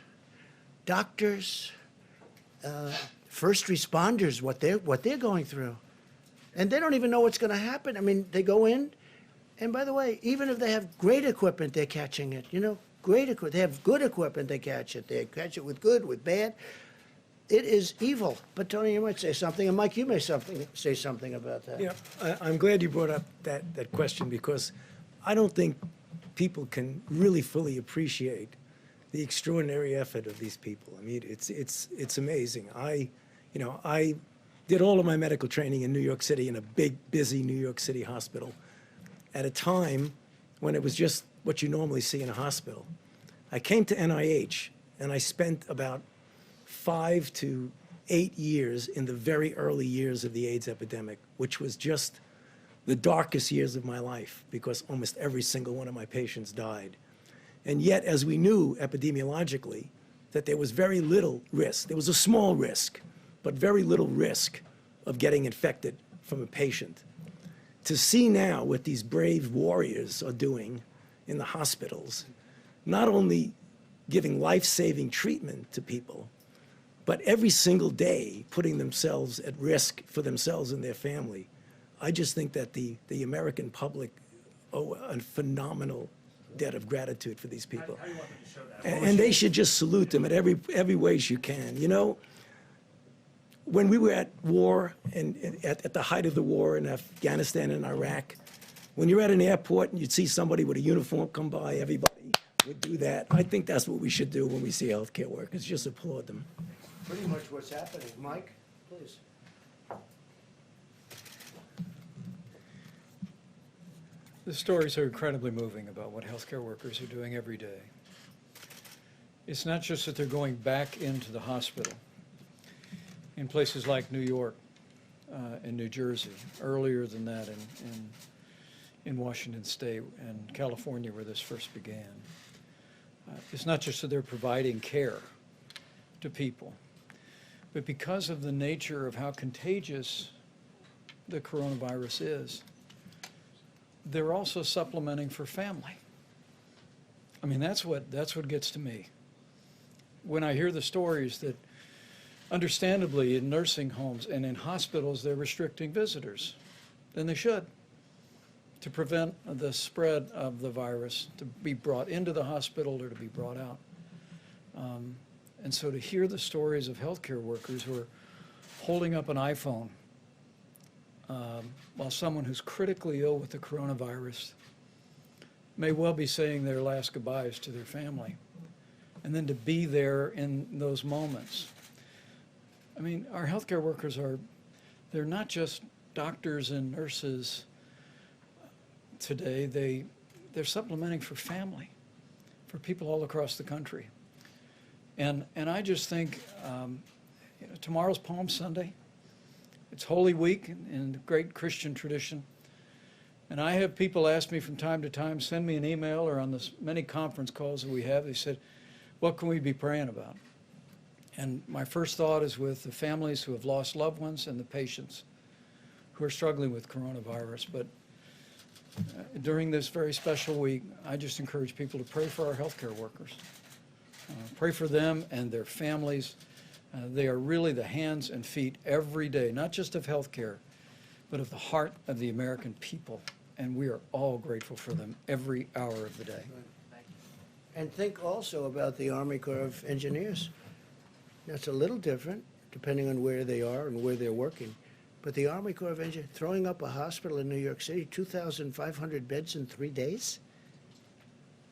doctors, first responders, what they're going through. And they don't even know what's going to happen. I mean, they go in, and by the way, even if they have great equipment, they're catching it, you know? Great equipment. They have good equipment, they catch it. They catch it with good, with bad. It is evil. But Tony, you might say something, and Mike, you may say something about that. Yeah, I'm glad you brought up that question, because I don't think people can really fully appreciate the extraordinary effort of these people. I mean, it's amazing. I did all of my medical training in New York City in a big, busy New York City hospital at a time when it was just what you normally see in a hospital. I came to NIH, and I spent about 5 to 8 years in the very early years of the AIDS epidemic, which was just the darkest years of my life, because almost every single one of my patients died. And yet, as we knew epidemiologically, that there was very little risk. There was a small risk, but very little risk of getting infected from a patient. To see now what these brave warriors are doing in the hospitals, not only giving life-saving treatment to people, but every single day putting themselves at risk for themselves and their family. I just think that the American public owe a phenomenal debt of gratitude for these people. How do you want them to show that? And they should just salute them in every way you can. You know, when we were at war, and at the height of the war in Afghanistan and Iraq, when you're at an airport and you'd see somebody with a uniform come by, everybody would do that. I think that's what we should do when we see healthcare workers, just applaud them. Pretty much what's happening. Mike, please. The stories are incredibly moving about what healthcare workers are doing every day. It's not just that they're going back into the hospital. In places like New York and New Jersey, earlier than that in Washington State and California, where this first began. It's not just that they're providing care to people, but because of the nature of how contagious the coronavirus is, they're also supplementing for family. I mean, that's what gets to me. When I hear the stories that, understandably, in nursing homes and in hospitals, they're restricting visitors, then they should, to prevent the spread of the virus to be brought into the hospital or to be brought out. And so to hear the stories of healthcare workers who are holding up an iPhone while someone who's critically ill with the coronavirus may well be saying their last goodbyes to their family, and then to be there in those moments. I mean, our healthcare workers they're not just doctors and nurses today, they're supplementing for family, for people all across the country. And I just think, tomorrow's Palm Sunday. It's Holy Week in the great Christian tradition. And I have people ask me from time to time, send me an email or on the many conference calls that we have, they said, what can we be praying about? And my first thought is with the families who have lost loved ones and the patients who are struggling with coronavirus. But during this very special week, I just encourage people to pray for our healthcare workers. Pray for them and their families. They are really the hands and feet every day, not just of healthcare, but of the heart of the American people. And we are all grateful for them every hour of the day. And think also about the Army Corps of Engineers. That's a little different, depending on where they are and where they're working. But the Army Corps of Engineers, throwing up a hospital in New York City, 2,500 beds in 3 days?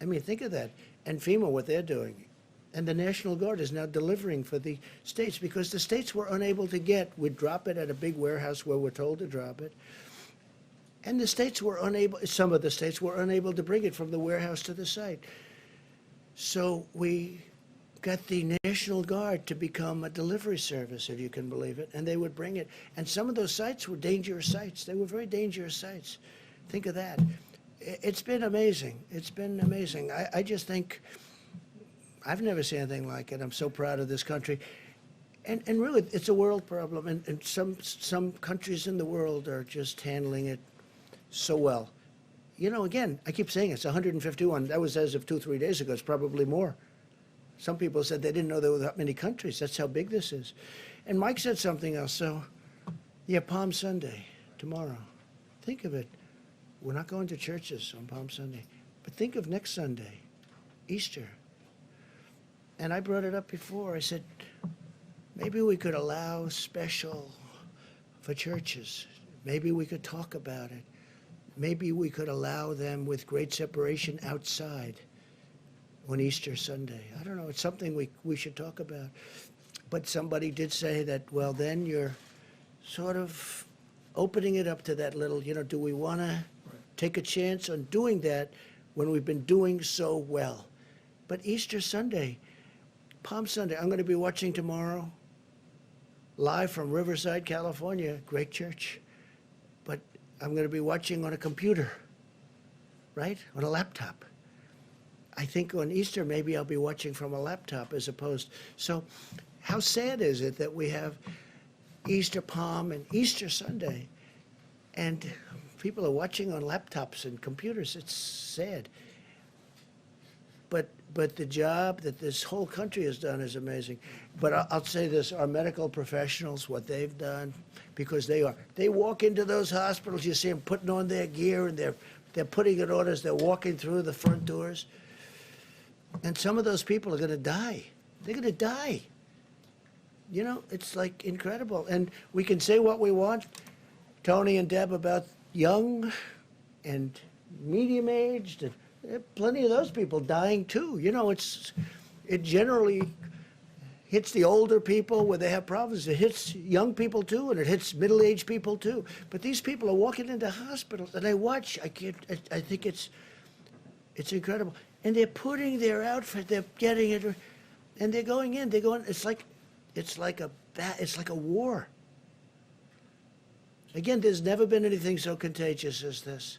I mean, think of that. And FEMA, what they're doing. And the National Guard is now delivering for the states because the states were unable to get, we'd drop it at a big warehouse where we're told to drop it. And the states were unable, some of the states were unable to bring it from the warehouse to the site. So we got the National Guard to become a delivery service, if you can believe it, and they would bring it. And some of those sites were dangerous sites. They were very dangerous sites. Think of that. It's been amazing. It's been amazing. I just think, I've never seen anything like it. I'm so proud of this country. And really, it's a world problem, and some countries in the world are just handling it so well. You know, again, I keep saying it's 151. That was as of 2-3 days ago. It's probably more. Some people said they didn't know there were that many countries. That's how big this is. And Mike said something else. So, yeah, Palm Sunday, tomorrow. Think of it. We're not going to churches on Palm Sunday. But think of next Sunday, Easter. And I brought it up before. I said, maybe we could allow special for churches. Maybe we could talk about it. Maybe we could allow them with great separation outside on Easter Sunday. I don't know, it's something we should talk about. But somebody did say that, well, then you're sort of opening it up to that little, you know, do we want to take a chance on doing that when we've been doing so well? But Easter Sunday, Palm Sunday, I'm going to be watching tomorrow, live from Riverside, California, great church. But I'm going to be watching on a computer, right, on a laptop. I think on Easter, maybe I'll be watching from a laptop as opposed. So how sad is it that we have Easter Palm and Easter Sunday, and people are watching on laptops and computers? It's sad. But the job that this whole country has done is amazing. But I'll say this, our medical professionals, what they've done, because they walk into those hospitals, you see them putting on their gear, and they're putting in orders, they're walking through the front doors. And some of those people are going to die. They're going to die. You know, it's like incredible. And we can say what we want, Tony and Deb, about young and medium-aged, and there are plenty of those people dying too. You know, it generally hits the older people where they have problems. It hits young people too, and it hits middle-aged people too. But these people are walking into hospitals, and I watch. I think it's incredible. And they're putting their outfit, they're getting it, and they're going in. They're going. It's like a war. Again, there's never been anything so contagious as this.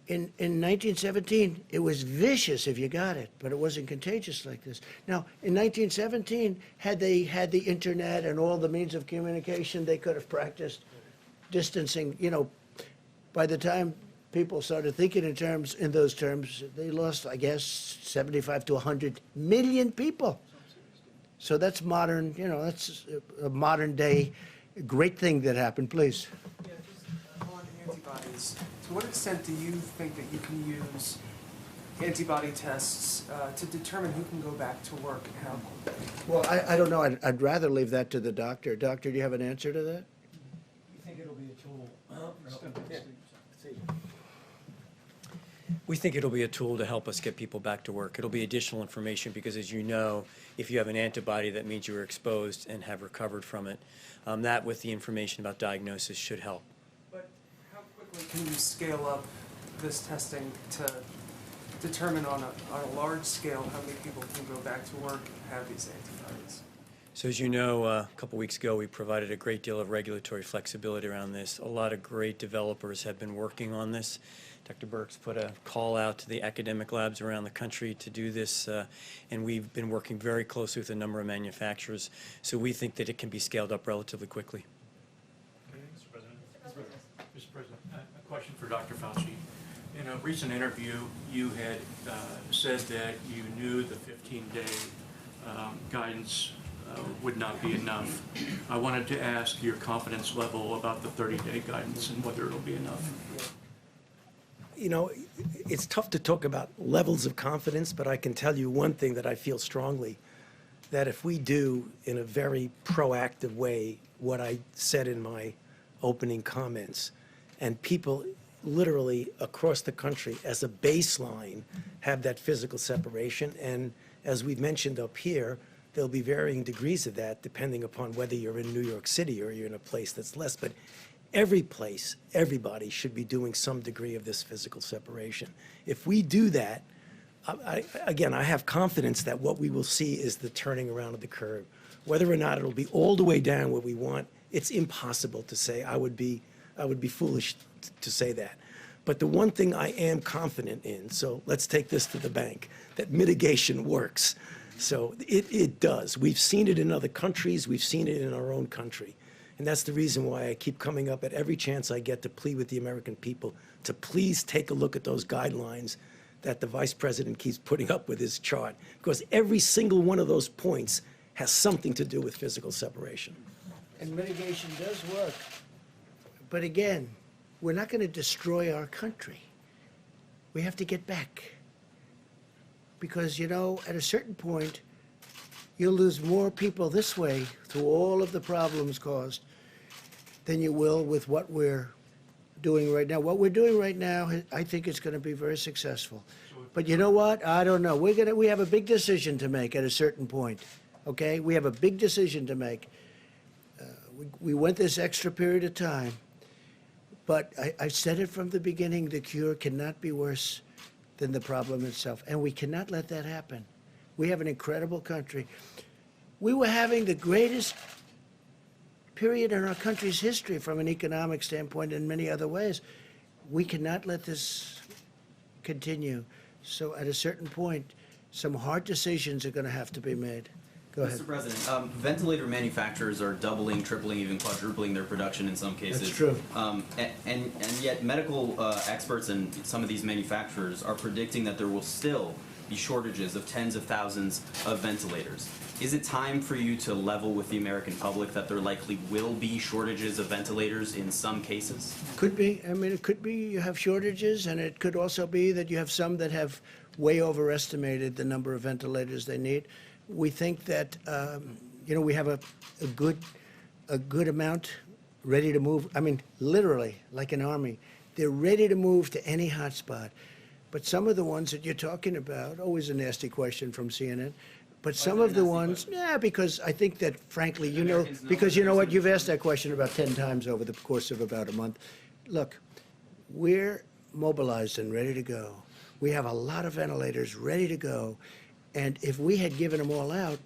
In 1917, it was vicious if you got it, but it wasn't contagious like this. Now, in 1917, had they had the internet and all the means of communication, they could have practiced distancing. You know, by the time people started thinking in those terms, they lost, I guess, 75 to 100 million people. So that's modern, you know, that's a modern day great thing that happened. Please. Yeah, just on antibodies. To what extent do you think that you can use antibody tests to determine who can go back to work and how quickly? Well, I don't know. I'd rather leave that to the doctor. Doctor, do you have an answer to that? You think it'll be a tool? We think it'll be a tool to help us get people back to work. It'll be additional information because, as you know, if you have an antibody, that means you were exposed and have recovered from it. That, with the information about diagnosis, should help. But how quickly can you scale up this testing to determine on a large scale how many people can go back to work and have these antibodies? So as you know, a couple weeks ago, we provided a great deal of regulatory flexibility around this. A lot of great developers have been working on this. Dr. Burks put a call out to the academic labs around the country to do this, and we've been working very closely with a number of manufacturers. So we think that it can be scaled up relatively quickly. Mr. President. Mr. President, a question for Dr. Fauci. In a recent interview, you had said that you knew the 15-day guidance would not be enough. I wanted to ask your confidence level about the 30-day guidance and whether it'll be enough. You know, it's tough to talk about levels of confidence, but I can tell you one thing that I feel strongly, that if we do in a very proactive way what I said in my opening comments, and people literally across the country as a baseline have that physical separation, and as we've mentioned up here, there'll be varying degrees of that depending upon whether you're in New York City or you're in a place that's less. But every place, everybody should be doing some degree of this physical separation. If we do that, again, I have confidence that what we will see is the turning around of the curve. Whether or not it'll be all the way down where we want, it's impossible to say. I would be foolish to say that. But the one thing I am confident in, so let's take this to the bank, that mitigation works. So it does. We've seen it in other countries. We've seen it in our own country. And that's the reason why I keep coming up at every chance I get to plead with the American people to please take a look at those guidelines that the Vice President keeps putting up with his chart, because every single one of those points has something to do with physical separation. And mitigation does work. But again, we're not going to destroy our country. We have to get back. Because, you know, at a certain point, you'll lose more people this way through all of the problems caused than you will with what we're doing right now. What we're doing right now, I think it's going to be very successful. But you know what? I don't know. We have a big decision to make at a certain point, okay? We have a big decision to make. We went this extra period of time, but I said it from the beginning, the cure cannot be worse than the problem itself, and we cannot let that happen. We have an incredible country. We were having the greatest period in our country's history from an economic standpoint in many other ways. We cannot let this continue. So at a certain point, some hard decisions are going to have to be made. Go ahead. Mr. President, ventilator manufacturers are doubling, tripling, even quadrupling their production in some cases. That's true. And yet medical experts and some of these manufacturers are predicting that there will still be shortages of tens of thousands of ventilators. Is it time for you to level with the American public that there likely will be shortages of ventilators in some cases? Could be. I mean, it could be you have shortages, and it could also be that you have some that have way overestimated the number of ventilators they need. We think that, you know, we have a good amount ready to move. I mean, literally, like an army. They're ready to move to any hotspot. But some of the ones that you're talking about, always a nasty question from CNN, but some of the ones, yeah, because I think that, frankly, you know, because you know what, you've asked that question about 10 times over the course of about a month. Look, we're mobilized and ready to go. We have a lot of ventilators ready to go. And if we had given them all out,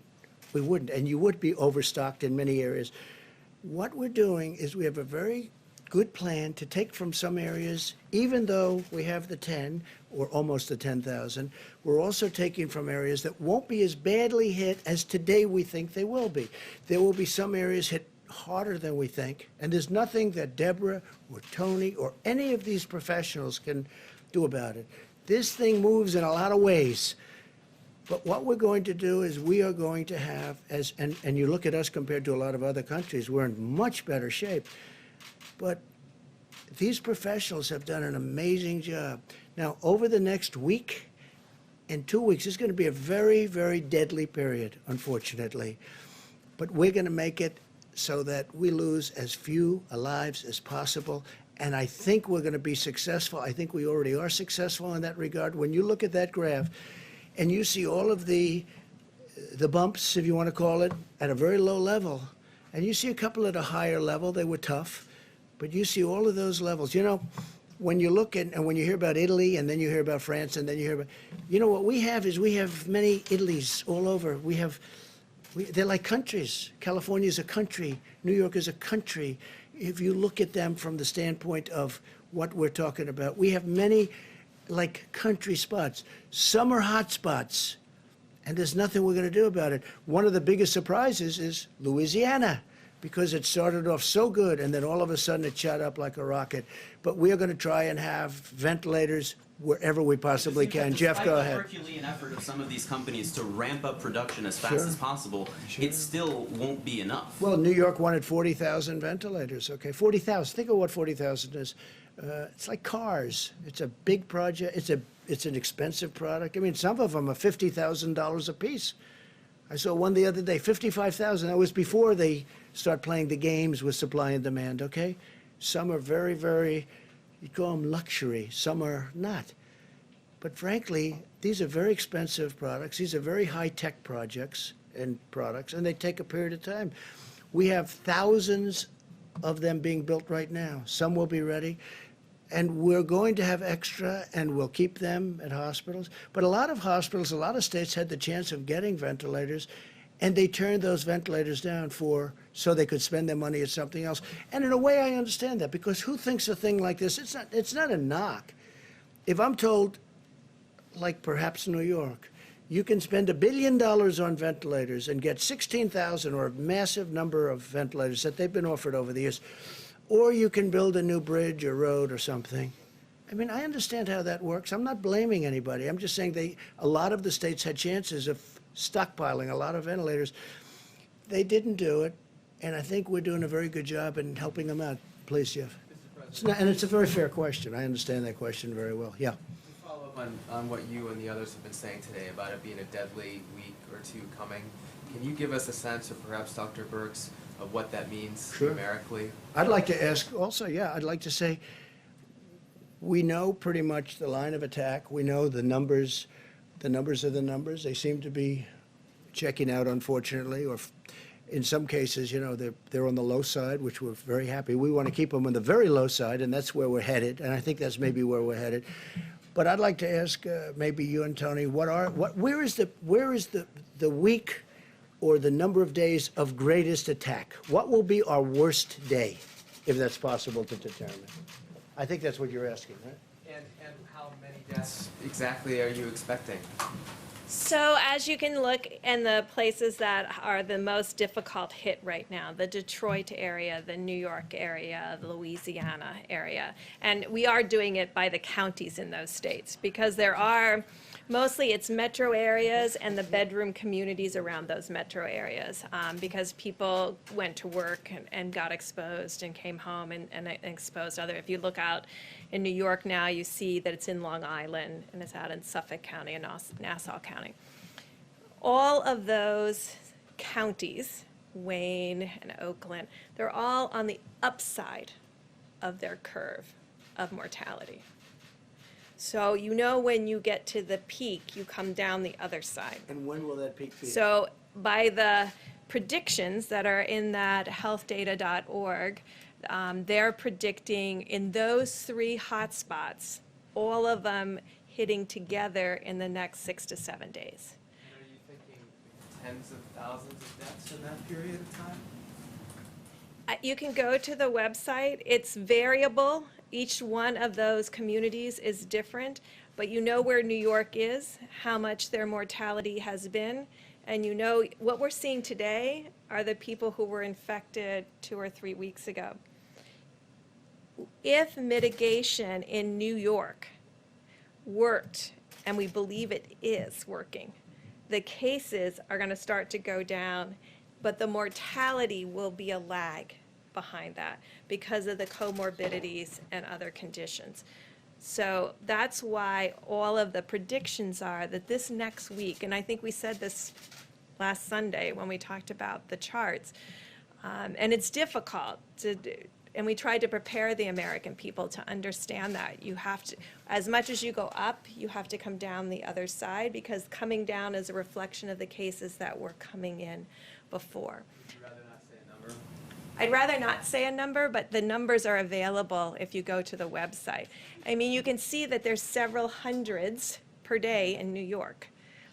we wouldn't. And you would be overstocked in many areas. What we're doing is we have a very good plan to take from some areas, even though we have the 10 or almost the 10,000, we're also taking from areas that won't be as badly hit as today we think they will be. There will be some areas hit harder than we think, and there's nothing that Deborah or Tony or any of these professionals can do about it. This thing moves in a lot of ways. But what we're going to do is we are going to have, and you look at us compared to a lot of other countries, we're in much better shape. But these professionals have done an amazing job. Now, over the next week and 2 weeks, it's going to be a very, very deadly period, unfortunately. But we're going to make it so that we lose as few lives as possible. And I think we're going to be successful. I think we already are successful in that regard. When you look at that graph, and you see all of the bumps, if you want to call it, at a very low level. And you see a couple at a higher level, they were tough. But you see all of those levels. You know, when you look at, and when you hear about Italy, and then you hear about France, and then you hear about, you know, what we have is we have many Italys all over. They're like countries. California is a country. New York is a country. If you look at them from the standpoint of what we're talking about, we have many like country spots. Some are hot spots, and there's nothing we're going to do about it. One of the biggest surprises is Louisiana, because it started off so good, and then all of a sudden it shot up like a rocket. But we are going to try and have ventilators wherever we possibly can. Jeff, go ahead. Despite the Herculean effort of some of these companies to ramp up production as fast as possible, it still won't be enough. Well, New York wanted 40,000 ventilators, okay? 40,000. Think of what 40,000 is. It's like cars. It's a big project. It's an expensive product. I mean, some of them are $50,000 a piece. I saw one the other day, 55,000. That was before they start playing the games with supply and demand, okay? Some are very, very, you call them luxury. Some are not. But frankly, these are very expensive products. These are very high-tech projects and products, and they take a period of time. We have thousands of them being built right now. Some will be ready. And we're going to have extra, and we'll keep them at hospitals. But a lot of hospitals, a lot of states had the chance of getting ventilators, and they turned those ventilators down so they could spend their money at something else. And in a way, I understand that, because who thinks a thing like this? It's not a knock. If I'm told, like perhaps New York, you can spend $1 billion on ventilators and get 16,000 or a massive number of ventilators that they've been offered over the years, or you can build a new bridge or road or something. I mean, I understand how that works. I'm not blaming anybody. I'm just saying a lot of the states had chances of stockpiling a lot of ventilators. They didn't do it, and I think we're doing a very good job in helping them out. Please, Jeff. And it's a very fair question. I understand that question very well. Yeah. To follow up on what you and the others have been saying today about it being a deadly week or two coming, can you give us a sense, or perhaps Dr. Birx, of what that means numerically? I'd like to ask also, I'd like to say, we know pretty much the line of attack. We know the numbers. The numbers are the numbers. They seem to be checking out, unfortunately, or in some cases, they're on the low side, which we're very happy. We want to keep them on the very low side, and that's where we're headed, and I think that's maybe where we're headed. But I'd like to ask maybe you and Tony, where is the week or the number of days of greatest attack? What will be our worst day, if that's possible to determine? I think that's what you're asking, right? And how many deaths exactly are you expecting? So as you can look in the places that are the most difficult hit right now, the Detroit area, the New York area, the Louisiana area, and we are doing it by the counties in those states, because there are mostly it's metro areas and the bedroom communities around those metro areas, because people went to work and got exposed and came home and exposed other. If you look out in New York now, you see that it's in Long Island and it's out in Suffolk County and Nassau County. All of those counties, Wayne and Oakland, they're all on the upside of their curve of mortality. So when you get to the peak, you come down the other side. And when will that peak be? So by the predictions that are in that healthdata.org, they're predicting in those 3 hotspots, all of them hitting together in the next 6 to 7 days. Are you thinking tens of thousands of deaths in that period of time? You can go to the website. It's variable. Each one of those communities is different, but you know where New York is, how much their mortality has been, and what we're seeing today are the people who were infected 2 or 3 weeks ago. If mitigation in New York worked, and we believe it is working, the cases are going to start to go down, but the mortality will be a lag behind that because of the comorbidities and other conditions. So that's why all of the predictions are that this next week, and I think we said this last Sunday when we talked about the charts, and it's difficult to do, and we tried to prepare the American people to understand that you have to, as much as you go up, you have to come down the other side, because coming down is a reflection of the cases that were coming in before. I'd rather not say a number, but the numbers are available if you go to the website. I mean, you can see that there's several hundreds per day in New York.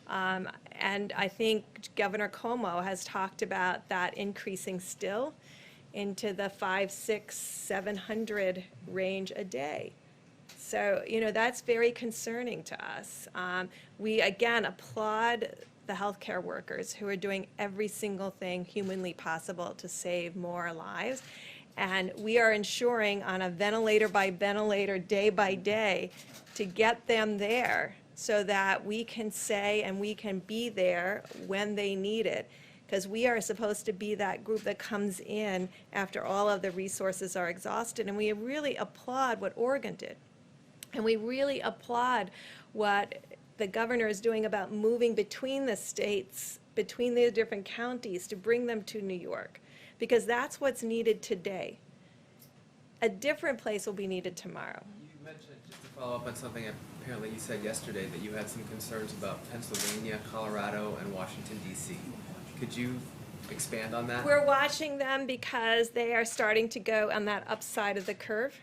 And I think Governor Cuomo has talked about that increasing still into the 500, 600, 700 range a day. So, that's very concerning to us. We, again, applaud the healthcare workers who are doing every single thing humanly possible to save more lives. And we are ensuring on a ventilator by ventilator, day by day, to get them there so that we can say and we can be there when they need it. Because we are supposed to be that group that comes in after all of the resources are exhausted. And we really applaud what Oregon did. And we really applaud what the governor is doing about moving between the states, between the different counties, to bring them to New York, because that's what's needed today. A different place will be needed tomorrow. You mentioned, just to follow up on something apparently you said yesterday, that you had some concerns about Pennsylvania, Colorado, and Washington, D.C. Could you expand on that? We're watching them because they are starting to go on that upside of the curve.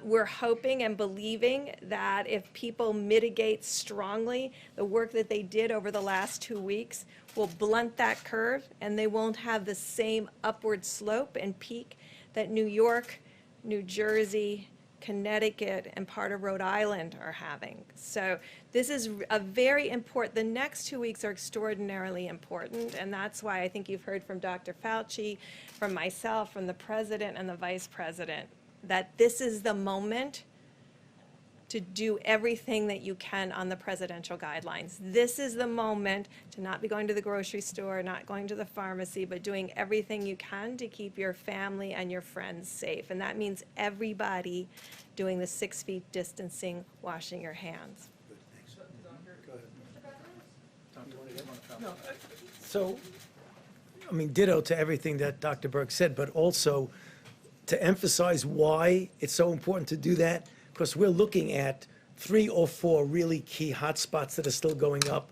We're hoping and believing that if people mitigate strongly, the work that they did over the last 2 weeks will blunt that curve, and they won't have the same upward slope and peak that New York, New Jersey, Connecticut, and part of Rhode Island are having. So this is a very important, the next 2 weeks are extraordinarily important, and that's why I think you've heard from Dr. Fauci, from myself, from the President and the Vice President, that this is the moment to do everything that you can on the presidential guidelines. This is the moment to not be going to the grocery store, not going to the pharmacy, but doing everything you can to keep your family and your friends safe. And that means everybody doing the 6 feet distancing, washing your hands. So, I mean, ditto to everything that Dr. Burke said, but also to emphasize why it's so important to do that, because we're looking at 3 or 4 really key hotspots that are still going up.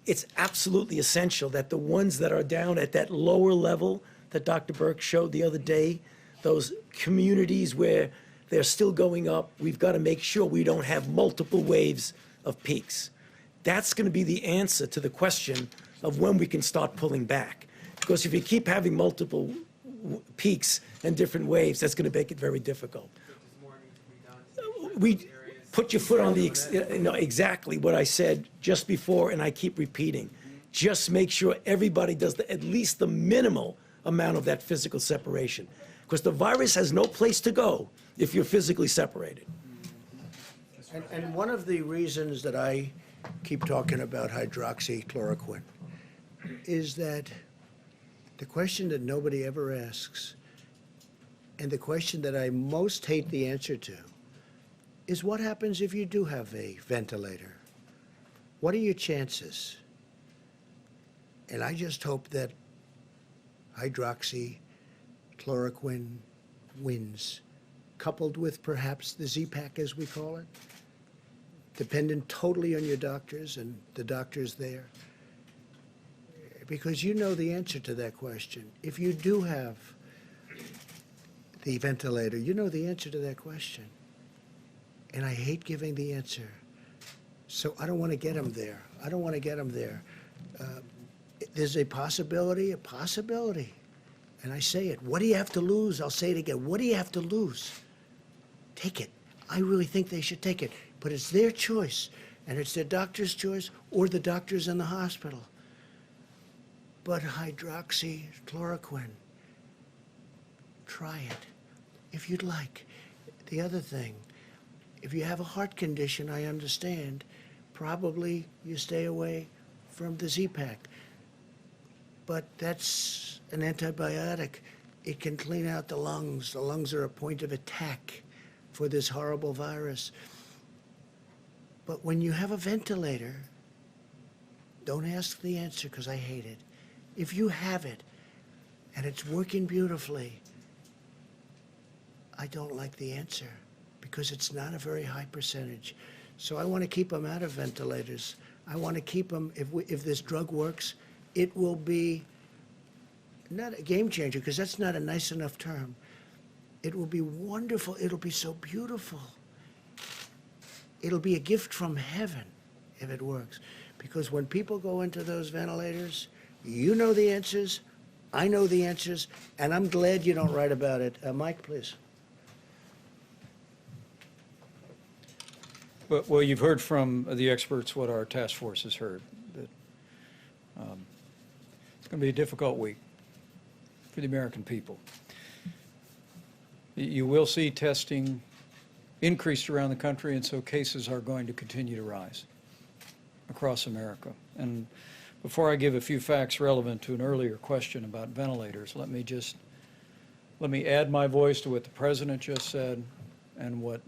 It's absolutely essential that the ones that are down at that lower level that Dr. Burke showed the other day, those communities where they're still going up, we've got to make sure we don't have multiple waves of peaks. That's going to be the answer to the question of when we can start pulling back. Because if you keep having multiple peaks and different waves, that's going to make it very difficult. We put your foot on the, exactly what I said just before, and I keep repeating. Just make sure everybody does at least the minimal amount of that physical separation. Because the virus has no place to go if you're physically separated. And one of the reasons that I keep talking about hydroxychloroquine is that the question that nobody ever asks, and the question that I most hate the answer to, is what happens if you do have a ventilator? What are your chances? And I just hope that hydroxychloroquine wins, coupled with perhaps the Z-Pack, as we call it, dependent totally on your doctors and the doctors there. Because you know the answer to that question. If you do have the ventilator, you know the answer to that question. And I hate giving the answer. So I don't want to get them there. I don't want to get them there. There's a possibility. And I say it. What do you have to lose? I'll say it again. What do you have to lose? Take it. I really think they should take it. But it's their choice. And it's their doctor's choice or the doctors in the hospital. But hydroxychloroquine, try it if you'd like. The other thing, if you have a heart condition, I understand, probably you stay away from the Z-Pack. But that's an antibiotic. It can clean out the lungs. The lungs are a point of attack for this horrible virus. But when you have a ventilator, don't ask the answer because I hate it. If you have it and it's working beautifully, I don't like the answer because it's not a very high percentage. So I want to keep them out of ventilators. I want to keep them, if this drug works, it will be not a game changer because that's not a nice enough term. It will be wonderful. It'll be so beautiful. It'll be a gift from heaven if it works. Because when people go into those ventilators, you know the answers, I know the answers, and I'm glad you don't write about it. Mike, please. Well, you've heard from the experts what our task force has heard, that it's going to be a difficult week for the American people. You will see testing increased around the country, and so cases are going to continue to rise across America. And before I give a few facts relevant to an earlier question about ventilators, let me add my voice to what the President just said and what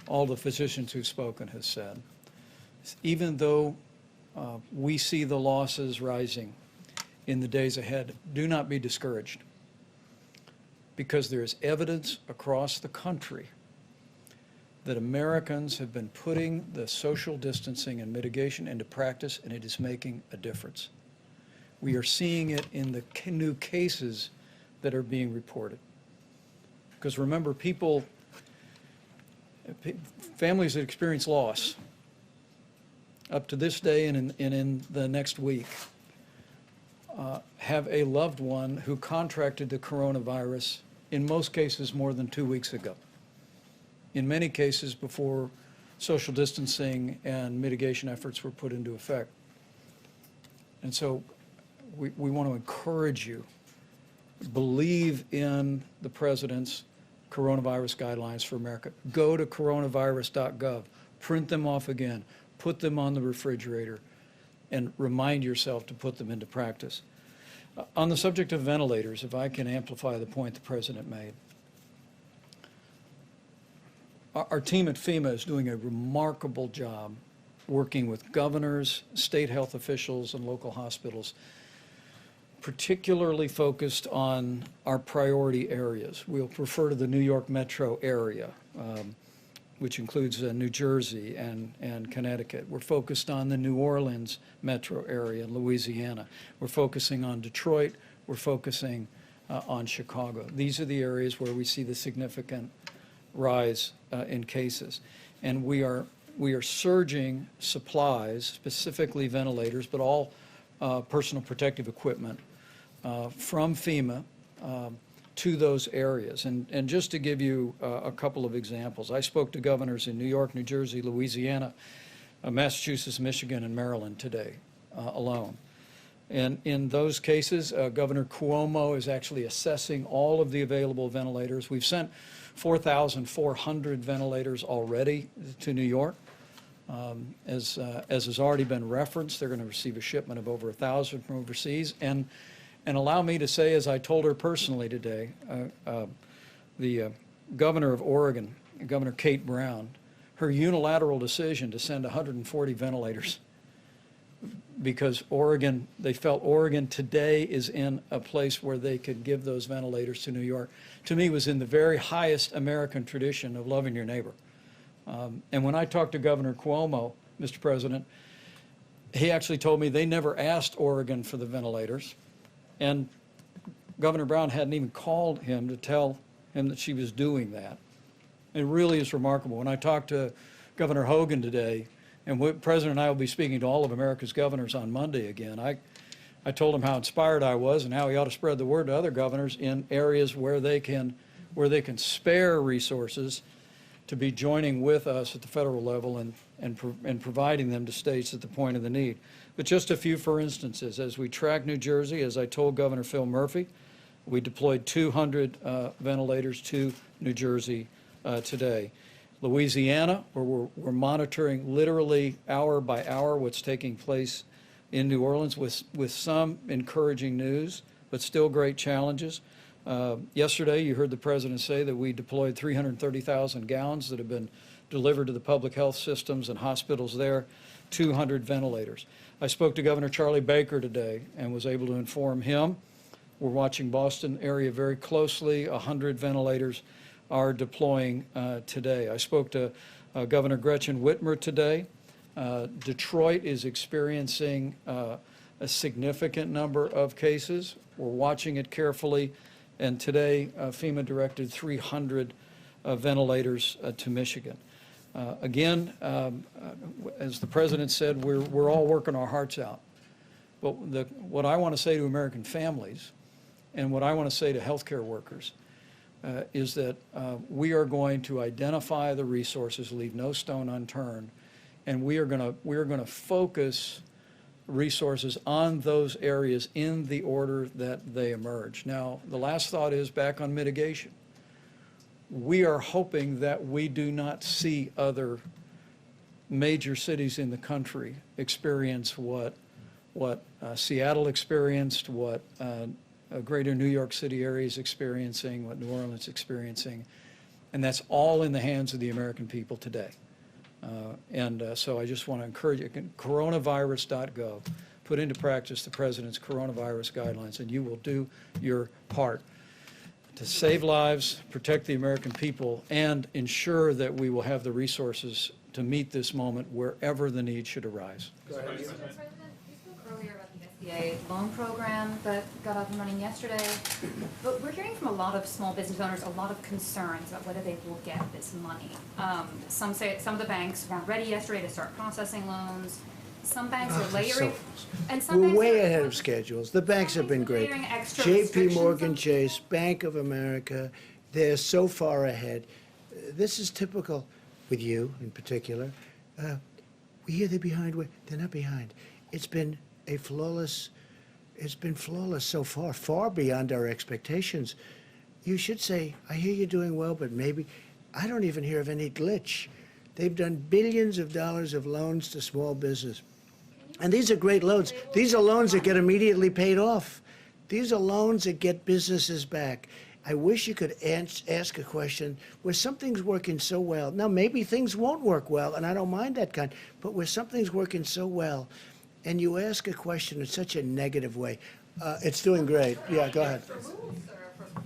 all the physicians who've spoken has said. Even though we see the losses rising in the days ahead, do not be discouraged, because there is evidence across the country that Americans have been putting the social distancing and mitigation into practice, and it is making a difference. We are seeing it in the new cases that are being reported. Because remember, families that experience loss up to this day and in the next week have a loved one who contracted the coronavirus, in most cases more than 2 weeks ago. In many cases before social distancing and mitigation efforts were put into effect. And so we want to encourage you, believe in the President's coronavirus guidelines for America. Go to coronavirus.gov, print them off again, put them on the refrigerator, and remind yourself to put them into practice. On the subject of ventilators, if I can amplify the point the President made, our team at FEMA is doing a remarkable job working with governors, state health officials, and local hospitals, particularly focused on our priority areas. We'll refer to the New York metro area, which includes New Jersey and Connecticut. We're focused on the New Orleans metro area in Louisiana. We're focusing on Detroit. We're focusing on Chicago. These are the areas where we see the significant rise in cases. And we are surging supplies, specifically ventilators, but all personal protective equipment from FEMA to those areas. And just to give you a couple of examples, I spoke to governors in New York, New Jersey, Louisiana, Massachusetts, Michigan, and Maryland today alone. And in those cases, Governor Cuomo is actually assessing all of the available ventilators. We've sent 4,400 ventilators already to New York. As has already been referenced, they're going to receive a shipment of over 1,000 from overseas. And allow me to say, as I told her personally today, the governor of Oregon, Governor Kate Brown, her unilateral decision to send 140 ventilators because Oregon, they felt Oregon today is in a place where they could give those ventilators to New York, to me was in the very highest American tradition of loving your neighbor. And when I talked to Governor Cuomo, Mr. President, he actually told me they never asked Oregon for the ventilators. And Governor Brown hadn't even called him to tell him that she was doing that. It really is remarkable. When I talked to Governor Hogan today, and the President and I will be speaking to all of America's governors on Monday again, I told him how inspired I was and how he ought to spread the word to other governors in areas where they can spare resources to be joining with us at the federal level and providing them to states at the point of the need. But just a few for instances. As we track New Jersey, as I told Governor Phil Murphy, we deployed 200 ventilators to New Jersey today. Louisiana, where we're monitoring literally hour by hour what's taking place in New Orleans with some encouraging news, but still great challenges. Yesterday, you heard the President say that we deployed 330,000 gowns that have been delivered to the public health systems and hospitals there, 200 ventilators. I spoke to Governor Charlie Baker today and was able to inform him. We're watching Boston area very closely. 100 ventilators are deploying today. I spoke to Governor Gretchen Whitmer today. Detroit is experiencing a significant number of cases. We're watching it carefully. And today, FEMA directed 300 ventilators to Michigan. Again, as the President said, we're all working our hearts out. But what I want to say to American families and what I want to say to healthcare workers is that we are going to identify the resources, leave no stone unturned, and we are going to focus resources on those areas in the order that they emerge. Now, the last thought is back on mitigation. We are hoping that we do not see other major cities in the country experience what Seattle experienced, what greater New York City area is experiencing, what New Orleans is experiencing, and that's all in the hands of the American people today. So I just want to encourage you, coronavirus.gov, put into practice the President's coronavirus guidelines, and you will do your part. to save lives, protect the American people, and ensure that we will have the resources to meet this moment wherever the need should arise. Mr. President, you spoke earlier about the SBA loan program that got up and running yesterday, but we're hearing from a lot of small business owners a lot of concerns about whether they will get this money. Some say some of the banks weren't ready yesterday to start processing loans. Some banks are layering, and some We're banks way are ahead of schedules. The banks have been great. layering extra J.P. restrictions Morgan on Chase, Bank of America, they're so far ahead. This is typical with you in particular. We hear they're behind. They're not behind. It's been flawless so far, far beyond our expectations. You should say, I hear you're doing well, but maybe, I don't even hear of any glitch. They've done billions of dollars of loans to small business. And these are great loans. These are loans that get immediately paid off. These are loans that get businesses back. I wish you could ask a question where something's working so well. Now, maybe things won't work well, and I don't mind that kind, but where something's working so well, and you ask a question in such a negative way. It's doing great. Yeah, go ahead.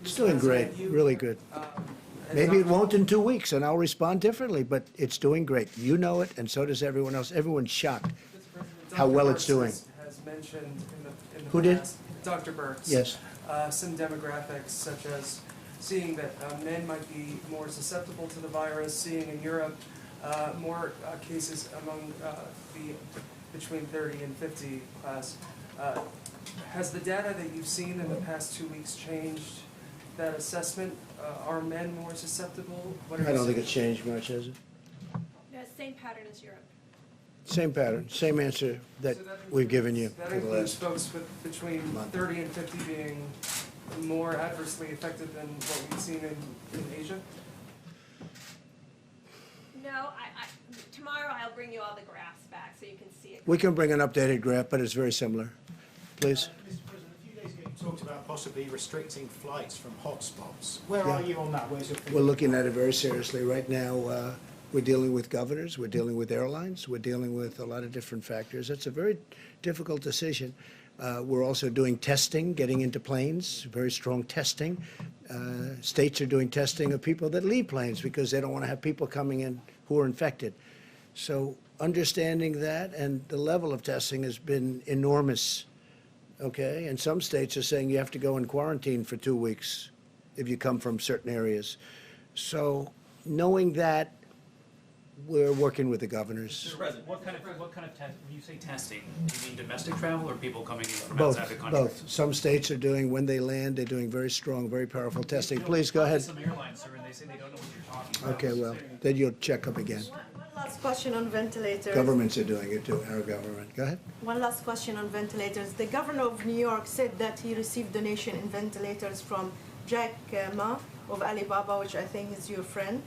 It's doing great, really good. Maybe it won't in 2 weeks, and I'll respond differently, but it's doing great. You know it, and so does everyone else. Everyone's shocked how well it's doing. Has mentioned in the Who did? past, Dr. Burks. Yes. Some demographics such as seeing that men might be more susceptible to the virus, seeing in Europe more cases among the between 30 and 50 class. Has the data that you've seen in the past 2 weeks changed that assessment? Are men more susceptible? What are I you don't think seeing? it's changed much, has it? No, same pattern as Europe. Same pattern, same answer that we've given you That for the includes last. folks between 30 and 50 being more adversely affected than what we've seen in Asia? No, tomorrow I'll bring you all the graphs back so you can see it. We can bring an updated graph, but it's very similar. Please. Mr. President, a few days ago you talked about possibly restricting flights from hotspots. Where Yeah. are you on that? Where's your thinking? We're looking at it very seriously. Right now, we're dealing with governors, we're dealing with airlines, we're dealing with a lot of different factors. It's a very difficult decision. We're also doing testing, getting into planes, very strong testing. States are doing testing of people that leave planes because they don't want to have people coming in who are infected. So understanding that and the level of testing has been enormous, okay? And some states are saying you have to go in quarantine for 2 weeks if you come from certain areas. So knowing that, we're working with the governors. Mr. President, what kind of test, when you say testing, do you mean domestic travel or people coming in from outside the country? Both. Some states are doing, when they land, they're doing very strong, very powerful testing. Please, go ahead. Some airlines, sir, and they say they don't know what you're talking about. Okay, well, then you'll check up again. One last question on ventilators. Governments are doing it too, our government. Go ahead. One last question on ventilators. The governor of New York said that he received donation in ventilators from Jack Ma of Alibaba, which I think is your friend.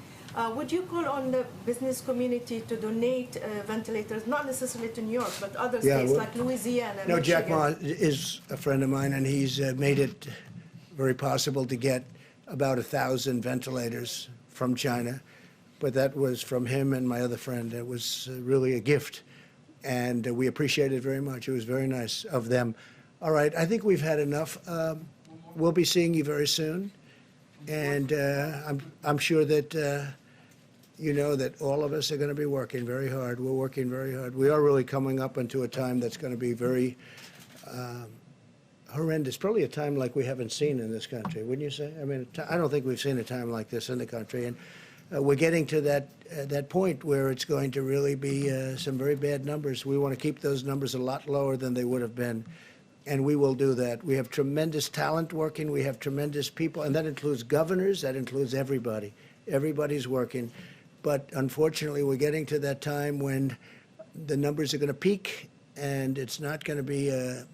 Would you call on the business community to donate ventilators, not necessarily to New York, but other Yeah, states well, like Louisiana and No, Jack Ma Michigan? is a friend of mine, and he's made it very possible to get about 1,000 ventilators from China. But that was from him and my other friend. It was really a gift, and we appreciate it very much. It was very nice of them. All right, I think we've had enough. We'll be seeing you very soon, and I'm sure that you know that all of us are going to be working very hard. We're working very hard. We are really coming up into a time that's going to be very horrendous, probably a time like we haven't seen in this country, wouldn't you say? I mean, I don't think we've seen a time like this in the country, and we're getting to that point where it's going to really be some very bad numbers. We want to keep those numbers a lot lower than they would have been, and we will do that. We have tremendous talent working. We have tremendous people, and that includes governors. That includes everybody. Everybody's working. But unfortunately, we're getting to that time when the numbers are going to peak, and it's not going to be a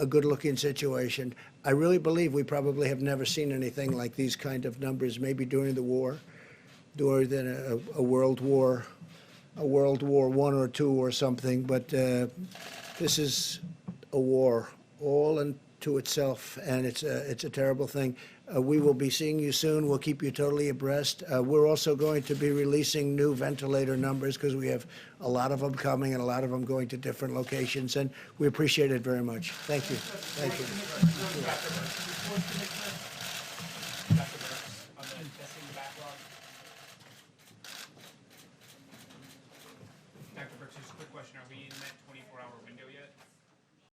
good-looking situation. I really believe we probably have never seen anything like these kind of numbers, maybe during the war, during a World War, World War I or II or something. But this is a war all unto itself, and it's a terrible thing. We will be seeing you soon. We'll keep you totally abreast. We're also going to be releasing new ventilator numbers because we have a lot of them coming and a lot of them going to different locations, and we appreciate it very much. Thank you. Thank you. Dr. Burks, on the testing backlog. Dr. Burks, just a quick question. Are we in that 24-hour window yet?